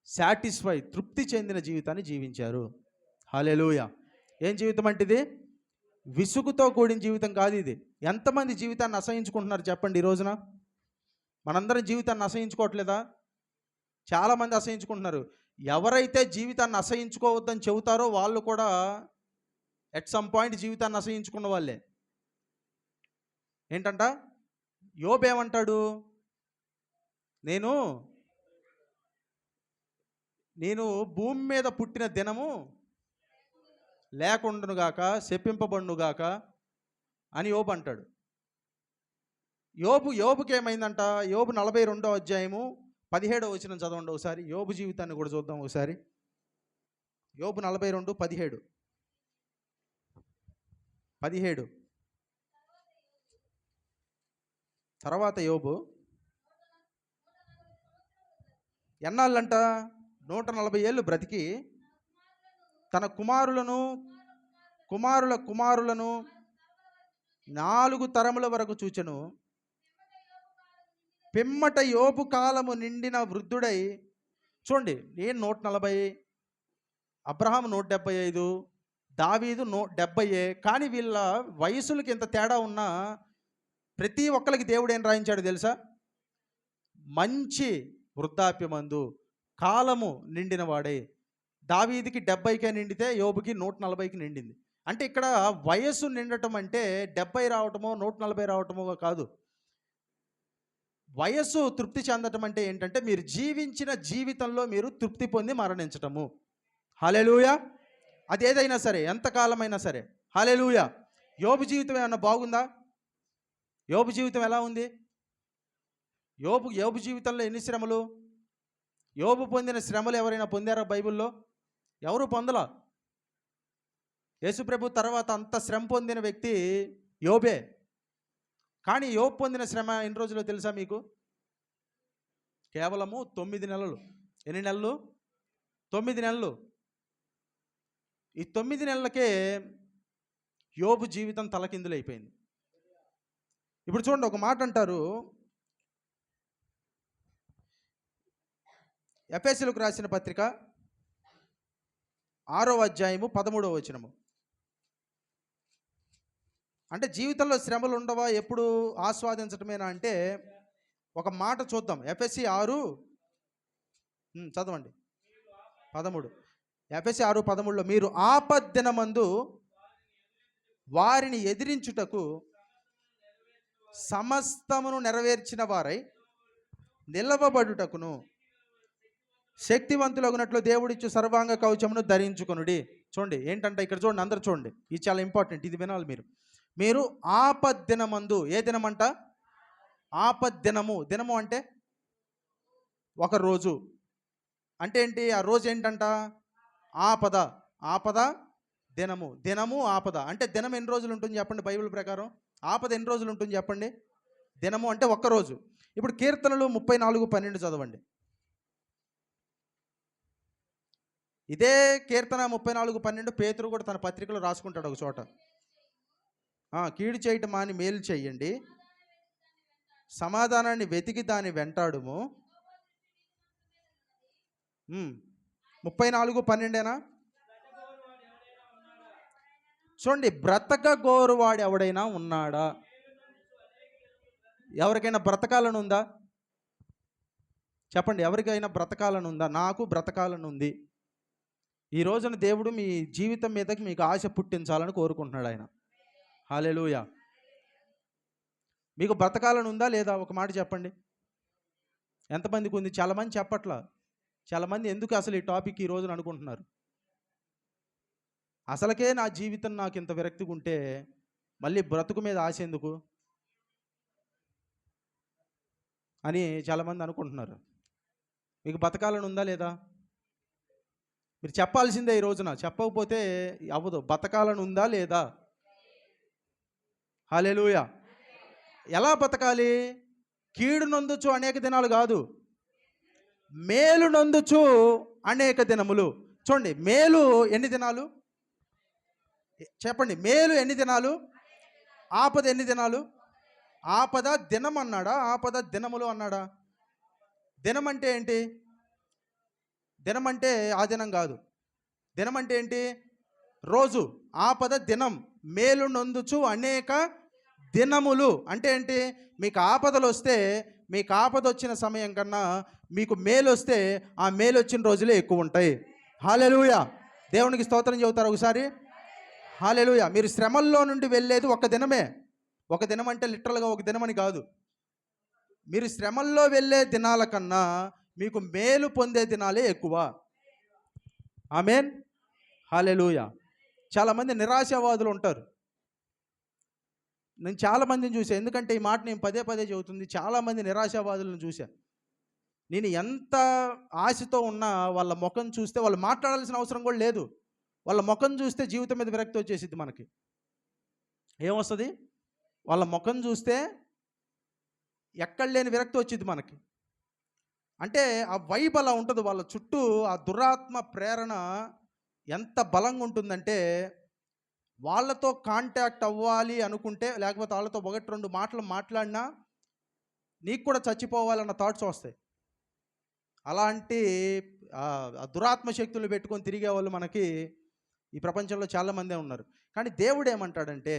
సాటిస్ఫై, తృప్తి చెందిన జీవితాన్ని జీవించారు. హల్లెలూయా. ఏం జీవితం అంటే ఇది? విసుగుతో కూడిన జీవితం కాదు ఇది. ఎంతమంది జీవితాన్ని అసహించుకుంటున్నారు చెప్పండి ఈ రోజున? మనందరం జీవితాన్ని అసహించుకోవట్లేదా? చాలామంది అసహించుకుంటున్నారు. ఎవరైతే జీవితాన్ని అసహించుకోవద్దని చెబుతారో వాళ్ళు కూడా ఎట్ సమ్ పాయింట్ జీవితాన్ని అసహించుకున్న వాళ్ళే. ఏంటంట? యోబు ఏమంటాడు? నేను భూమి మీద పుట్టిన దినము లేకుండునుగాక, శపింపబడునుగాక అని యోబు అంటాడు. యోబుకి ఏమైందంట? యోబు 42వ అధ్యాయము 17వ వచనం చదవండి ఒకసారి. యోబు జీవితాన్ని కూడా చూద్దాం ఒకసారి. యోబు 42:17. తర్వాత యోబు ఎన్నాళ్ళంట? 140 ఏళ్ళు బ్రతికి తన కుమారుల కుమారులను 4 తరముల వరకు చూచెను. పిమ్మట యోబు కాలము నిండిన వృద్ధుడై, చూడండి, నేను 140, అబ్రహాం 175, దావీదు 70. కానీ వీళ్ళ వయసులకి ఇంత తేడా ఉన్నా ప్రతి ఒక్కరికి దేవుడు ఏం రాయించాడు తెలుసా? మంచి వృద్ధాప్యమందు కాలము నిండిన వాడే. దావీదికి 70కే నిండితే యోబుకి 140కి నిండింది. అంటే ఇక్కడ వయస్సు నిండటం అంటే 70 రావటమో 140 రావటమో కాదు. వయస్సు తృప్తి చెందటం అంటే ఏంటంటే మీరు జీవించిన జీవితంలో మీరు తృప్తి పొంది మరణించటము. హల్లెలూయా. అది ఏదైనా సరే, ఎంతకాలమైనా సరే. హల్లెలూయా. యోబు జీవితం ఏమన్నా బాగుందా? యోబు జీవితం ఎలా ఉంది? యోబు జీవితంలో ఎన్ని శ్రమలు? యోబు పొందిన శ్రమలు ఎవరైనా పొందారా బైబిల్లో? ఎవరు పొందలా. యేసుప్రభు తర్వాత అంత శ్రమ పొందిన వ్యక్తి యోబే. కానీ యోబు పొందిన శ్రమ ఎన్ని రోజులు తెలుసా మీకు? కేవలము 9 నెలలు. ఎన్ని నెలలు? 9 నెలలు. ఈ 9 నెలలకే యోబు జీవితం తలకిందులైపోయింది. ఇప్పుడు చూడండి, ఒక మాట అంటారు, ఎఫెసీయులకు రాసిన పత్రిక 6వ అధ్యాయము 13వ వచనము. అంటే జీవితంలో శ్రమలు ఉండవా, ఎప్పుడు ఆస్వాదించటమేనా అంటే ఒక మాట చూద్దాం. ఎఫెసీ 6 చదవండి 13. ఎఫెసీ 6:13లో మీరు ఆపద్దినమందు వారిని ఎదిరించుటకు సమస్తమును నెరవేర్చిన వారై నిలవబడుటకును శక్తివంతులగునట్లు దేవుడిచ్చు సర్వాంగ కవచమును ధరించుకొనుడి. చూడండి ఏంటంటే ఇక్కడ చూడండి, అందరు చూడండి, ఇది చాలా ఇంపార్టెంట్, ఇది వినాలి మీరు ఆపద్దినమందు. ఏ దినమంట? ఆపద్దినము. దినము అంటే ఒక రోజు. అంటే ఏంటి? ఆ రోజు ఏంటంట? ఆపద దినము ఆపద. అంటే దినం ఎన్ని రోజులు ఉంటుంది చెప్పండి బైబిల్ ప్రకారం? ఆపద ఎన్ని రోజులు ఉంటుంది చెప్పండి? దినము అంటే ఒక్కరోజు. ఇప్పుడు కీర్తనలు 34:12 చదవండి. ఇదే కీర్తన 34:12 పేతురు కూడా తన పత్రికలో రాసుకుంటాడు ఒక చోట. కీడు చేయటం మాని మేలు చెయ్యండి, సమాధానాన్ని వెతికి దాన్ని వెంటాడుము. 34:12 చూడండి, బ్రతకగోరువాడు ఎవడైనా ఉన్నాడా? ఎవరికైనా బ్రతకాలని ఉందా చెప్పండి? ఎవరికైనా బ్రతకాలని ఉందా? నాకు బ్రతకాలని ఉంది. ఈ రోజున దేవుడు మీ జీవితం మీదకి మీకు ఆశ పుట్టించాలని కోరుకుంటున్నాడు ఆయన. హల్లెలూయా. మీకు బ్రతకాలని ఉందా లేదా? ఒక మాట చెప్పండి. ఎంతమందికి ఉంది? చాలామంది చెప్పట్లా. చాలామంది ఎందుకు అసలు ఈ టాపిక్ ఈ రోజున అనుకుంటున్నారు, అసలుకే నా జీవితం నాకు ఇంత విరక్తిగా ఉంటే మళ్ళీ బ్రతుకు మీద ఆశ ఎందుకు అని చాలామంది అనుకుంటున్నారు. మీకు బ్రతకాలని ఉందా లేదా? మీరు చెప్పాల్సిందే ఈ రోజున. చెప్పకపోతే అవ్వదు. బ్రతకాలని ఉందా లేదా? హల్లెలూయా. ఎలా బతకాలి? కీడు నొందొచ్చు అనేక దినాలు కాదు, మేలు నొందుచు అనేక దినములు. చూడండి, మేలు ఎన్ని దినాలు చెప్పండి? మేలు ఎన్ని దినాలు? ఆపద ఎన్ని దినాలు? ఆపద దినం అన్నాడా? ఆపద దినములు అన్నాడా? దినం అంటే ఏంటి? దినం అంటే ఆ దినం కాదు. దినం అంటే ఏంటి? రోజు. ఆపద దినం. మేలు నొందుచు అనేక దినములు అంటే ఏంటి? మీకు ఆపదలు వస్తే, మీకు ఆపద వచ్చిన సమయం కన్నా మీకు మేలు వస్తే ఆ మేలు వచ్చిన రోజులే ఎక్కువ ఉంటాయి. హల్లెలూయా! దేవునికి స్తోత్రం చెబుతారు ఒకసారి. హల్లెలూయా! మీరు శ్రమల్లో నుండి వెళ్ళేది ఒక దినమే. ఒక దినం అంటే లిటరల్గా ఒక దినం అని కాదు. మీరు శ్రమల్లో వెళ్ళే దినాల కన్నా మీకు మేలు పొందే దినాలే ఎక్కువ. ఆమేన్. హల్లెలూయా! చాలామంది నిరాశావాదులు ఉంటారు. నేను చాలామందిని చూశాను. ఎందుకంటే ఈ మాట నేను పదే పదే చెబుతుంది. చాలామంది నిరాశావాదులను చూశాను. నేను ఎంత ఆశతో ఉన్నా వాళ్ళ ముఖం చూస్తే, వాళ్ళు మాట్లాడాల్సిన అవసరం కూడా లేదు. వాళ్ళ ముఖం చూస్తే జీవితం మీద విరక్తి వచ్చేసిద్ది మనకి. ఏమొస్తుంది? వాళ్ళ ముఖం చూస్తే ఎక్కడ లేని విరక్తి వచ్చింది మనకి. అంటే ఆ వైబ్ అలా ఉంటుంది. వాళ్ళ చుట్టూ ఆ దురాత్మ ప్రేరణ ఎంత బలంగా ఉంటుందంటే, వాళ్ళతో కాంటాక్ట్ అవ్వాలి అనుకుంటే, లేకపోతే వాళ్ళతో ఒకటి రెండు మాటలు మాట్లాడినా నీకు కూడా చచ్చిపోవాలన్న థాట్స్ వస్తాయి. అలాంటి దురాత్మ శక్తులు పెట్టుకొని తిరిగే వాళ్ళు మనకి ఈ ప్రపంచంలో చాలామందే ఉన్నారు. కానీ దేవుడు ఏమంటాడంటే,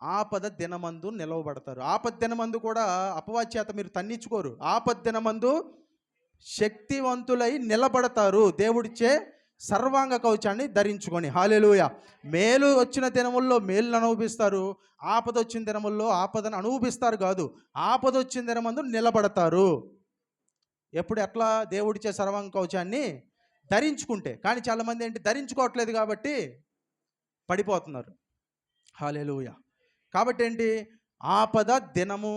ఆపద దినమందు నిలవబడతారు. ఆపద దినమందు కూడా అపవాద్యత మీరు తన్నించుకోరు. ఆపద దినమందు శక్తివంతులై నిలబడతారు, దేవుడిచ్చే సర్వాంగ కవచాన్ని ధరించుకొని. హల్లెలూయా! మేలు వచ్చిన దినముల్లో మేలును అనుభవిస్తారు. ఆపద వచ్చిన దినముల్లో ఆపదను అనుభవిస్తారు కాదు, ఆపద వచ్చిన దినమందు నిలబడతారు. ఎప్పుడు? ఎట్లా? దేవుడిచ్చే సర్వాంగ కవచాన్ని ధరించుకుంటే. కానీ చాలామంది ఏంటి, ధరించుకోవట్లేదు కాబట్టి పడిపోతున్నారు. హల్లెలూయా! కాబట్టి ఏంటి? ఆపద దినము,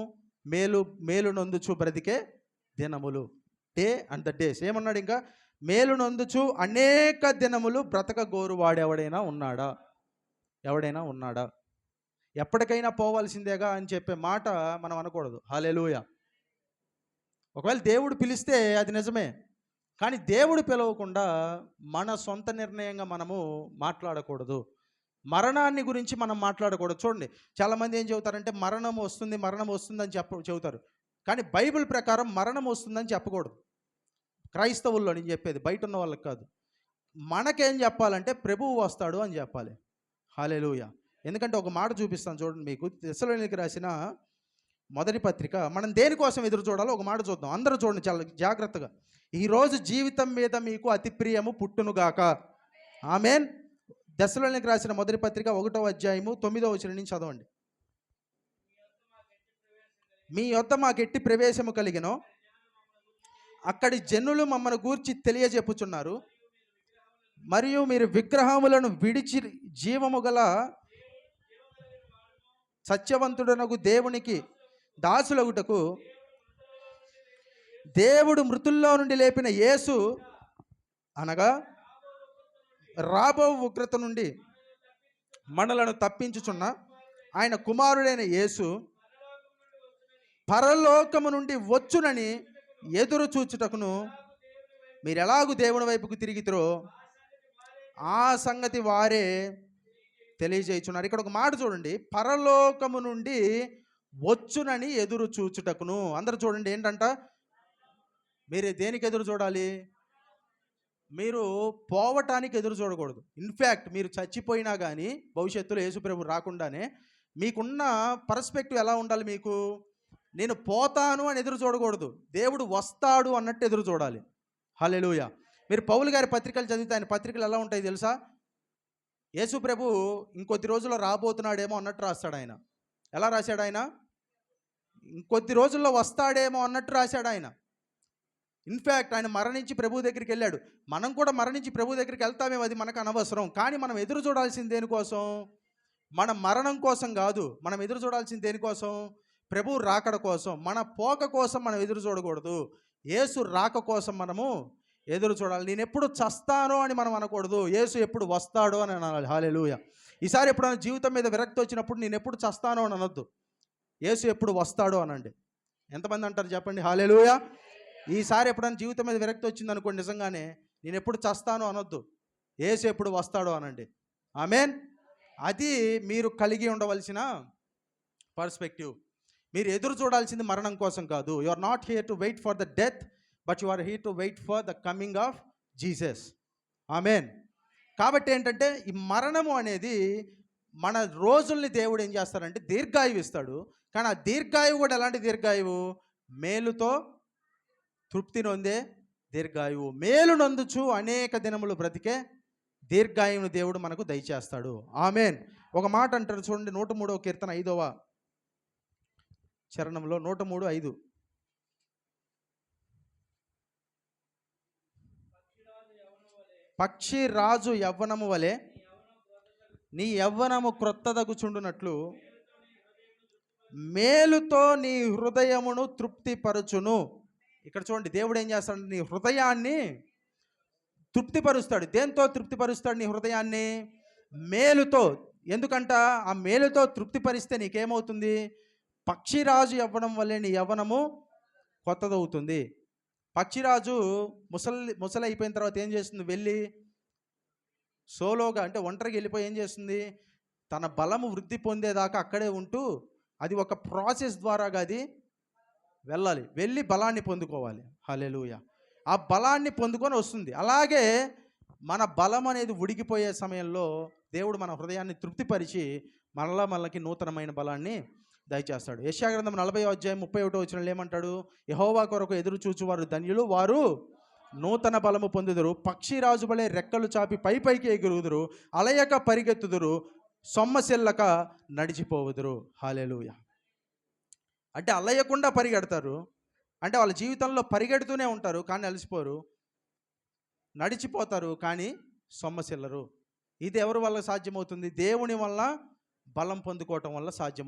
మేలు నొందుచు బ్రతికే దినములు. Day and the days. ఏమన్నాడు ఇంకా? మేలు నొందుచు అనేక దినములు బ్రతక గోరువాడు ఎవడైనా ఉన్నాడా? ఎవడైనా ఉన్నాడా? ఎప్పటికైనా పోవాల్సిందేగా అని చెప్పే మాట మనం అనకూడదు. హల్లెలూయా! ఒకవేళ దేవుడు పిలిస్తే అది నిజమే. కానీ దేవుడు పిలవకుండా మన సొంత నిర్ణయంగా మనము మాట్లాడకూడదు. మరణాన్ని గురించి మనం మాట్లాడకూడదు. చూడండి, చాలామంది ఏం చెబుతారంటే మరణం వస్తుంది అని చెబుతారు. కానీ బైబిల్ ప్రకారం మరణం వస్తుందని చెప్పకూడదు. క్రైస్తవుల్లో నేను చెప్పేది, బయట ఉన్న వాళ్ళకి కాదు. మనకేం చెప్పాలంటే ప్రభువు వస్తాడు అని చెప్పాలి. హల్లెలూయా! ఎందుకంటే ఒక మాట చూపిస్తాను చూడండి మీకు. తెస్సలోనికీయులకు రాసిన మొదటి పత్రిక. మనం దేనికోసం ఎదురు చూడాలో ఒక మాట చూద్దాం. అందరూ చూడండి చాలా జాగ్రత్తగా. ఈరోజు జీవితం మీద మీకు అతి ప్రియము పుట్టునుగాక. ఆమేన్. తెస్సలోనికీయులకు రాసిన మొదటి పత్రిక 1వ అధ్యాయము 9వ వచనం నుంచి చదవండి. మీ యొద్ద మాకు ఎట్టి ప్రవేశము కలిగినో అక్కడి జనులు మమ్మను గూర్చి తెలియజెప్పుచున్నారు. మరియు మీరు విగ్రహములను విడిచి జీవము గల సత్యవంతుడనగు దేవునికి దాసులగుటకు దేవుడు మృతుల్లో నుండి లేపిన యేసు అనగా రాబో ఉగ్రత నుండి మనలను తప్పించుచున్న ఆయన కుమారుడైన యేసు పరలోకము నుండి వచ్చునని ఎదురు చూచుటకును మీరు ఎలాగూ దేవుని వైపుకు తిరిగితురో ఆ సంగతి వారే తెలియజేయుచున్నారు. ఇక్కడ ఒక మాట చూడండి, పరలోకము నుండి వచ్చునని ఎదురు చూచుటకును. అందరూ చూడండి, ఏంటంట? మీరు దేనికి ఎదురు చూడాలి? మీరు పోవటానికి ఎదురు చూడకూడదు. ఇన్ఫ్యాక్ట్ మీరు చచ్చిపోయినా కానీ భవిష్యత్తులో యేసుప్రభు రాకుండానే మీకున్న పర్స్పెక్టివ్ ఎలా ఉండాలి? మీకు నేను పోతాను అని ఎదురు చూడకూడదు, దేవుడు వస్తాడు అన్నట్టు ఎదురు చూడాలి. హల్లెలూయా! మీరు పౌలు గారి పత్రికలు చదివితే ఆయన పత్రికలు ఎలా ఉంటాయి తెలుసా? యేసుప్రభు ఇంకొద్ది రోజుల్లో రాబోతున్నాడేమో అన్నట్టు రాస్తాడు ఆయన. ఎలా రాశాడు ఆయన? ఇంకొద్ది రోజుల్లో వస్తాడేమో అన్నట్టు రాశాడు ఆయన. ఇన్ఫ్యాక్ట్ ఆయన మరణించి ప్రభు దగ్గరికి వెళ్ళాడు. మనం కూడా మరణించి ప్రభు దగ్గరికి వెళ్తామేమో, అది మనకు అనవసరం. కానీ మనం ఎదురు చూడాల్సింది దేనికోసం? మన మరణం కోసం కాదు. మనం ఎదురు చూడాల్సింది దేనికోసం? ప్రభు రాకడ కోసం. మన పోక కోసం మనం ఎదురు చూడకూడదు, యేసు రాక కోసం మనము ఎదురు చూడాలి. నేను ఎప్పుడు చస్తానో అని మనం అనకూడదు, యేసు ఎప్పుడు వస్తాడో అని అనాలి. హల్లెలూయా! ఈసారి ఎప్పుడైనా జీవితం మీద విరక్తి వచ్చినప్పుడు నేను ఎప్పుడు చస్తానో అని అనొద్దు, యేసు ఎప్పుడు వస్తాడో అనండి. ఎంతమంది అంటారు చెప్పండి? హల్లెలూయా! ఈసారి ఎప్పుడైనా జీవితం మీద విరక్తి వచ్చింది అనుకోండి, నిజంగానే నేను ఎప్పుడు చస్తాను అనొద్దు, యేసు ఎప్పుడు వస్తాడో అనండి. ఆమేన్. అది మీరు కలిగి ఉండవలసిన పర్స్పెక్టివ్. మీరు ఎదురు చూడాల్సింది మరణం కోసం కాదు. You are not here to wait for the death, but you are here to wait for the coming of Jesus. Amen. కాబట్టి ఏంటంటే ఈ మరణము అనేది మన రోజుల్ని దేవుడు ఏం చేస్తారంటే దీర్ఘాయువు ఇస్తాడు. కానీ ఆ దీర్ఘాయువు కూడా ఎలాంటి దీర్ఘాయువు? మేలుతో తృప్తి నొందే దీర్ఘాయువు. మేలు నందుచు అనేక దినములు బ్రతికే దీర్ఘాయువును దేవుడు మనకు దయచేస్తాడు. ఆమేన్. ఒక మాట అంటారు చూడండి, 103వ కీర్తన 5వ చరణంలో, 103:5. పక్షి రాజు యవ్వనము వలె నీ యవ్వనము క్రొత్తదగుచుండునట్లు మేలుతో నీ హృదయమును తృప్తిపరచును. ఇక్కడ చూడండి, దేవుడు ఏం చేస్తాడు? నీ హృదయాన్ని తృప్తిపరుస్తాడు. దేంతో తృప్తిపరుస్తాడు నీ హృదయాన్ని? మేలుతో. ఎందుకంట ఆ మేలుతో తృప్తిపరిస్తే నీకేమవుతుంది? పక్షిరాజు యవ్వనం వల్లే నీ యవ్వనము కొత్తదవుతుంది. పక్షిరాజు ముసలి అయిపోయిన తర్వాత ఏం చేస్తుంది? వెళ్ళి సోలోగా, అంటే ఒంటరికి వెళ్ళిపోయి ఏం చేస్తుంది? తన బలము వృద్ధి పొందేదాకా అక్కడే ఉంటూ, అది ఒక ప్రాసెస్ ద్వారాగా అది వెళ్ళాలి, వెళ్ళి బలాన్ని పొందుకోవాలి. హల్లెలూయా. ఆ బలాన్ని పొందుకొని వస్తుంది. అలాగే మన బలం అనేది ఉడికిపోయే సమయంలో దేవుడు మన హృదయాన్ని తృప్తిపరిచి మనకి నూతనమైన బలాన్ని దయచేస్తాడు. యెషయా గ్రంథం 40:31 ఏమంటాడు? యెహోవా కొరకు ఎదురు చూచువారు ధన్యులు, వారు నూతన బలము పొందుదురు. పక్షిరాజు వలె రెక్కలు చాపి పైకి ఎగురుదురు, అలయక పరిగెత్తుదురు, సొమ్మసిల్లక నడిచిపోవుదురు. హల్లెలూయా. అంటే అలయకుండా పరిగెడతారు, అంటే వాళ్ళ జీవితంలో పరిగెడుతూనే ఉంటారు కానీ అలసిపోరు, నడిచిపోతారు కానీ సొమ్మసిల్లరు. ఇది ఎవరి వల్ల సాధ్యమవుతుంది? దేవుని వల్ల బలం పొందుకోవటం వల్ల సాధ్యం.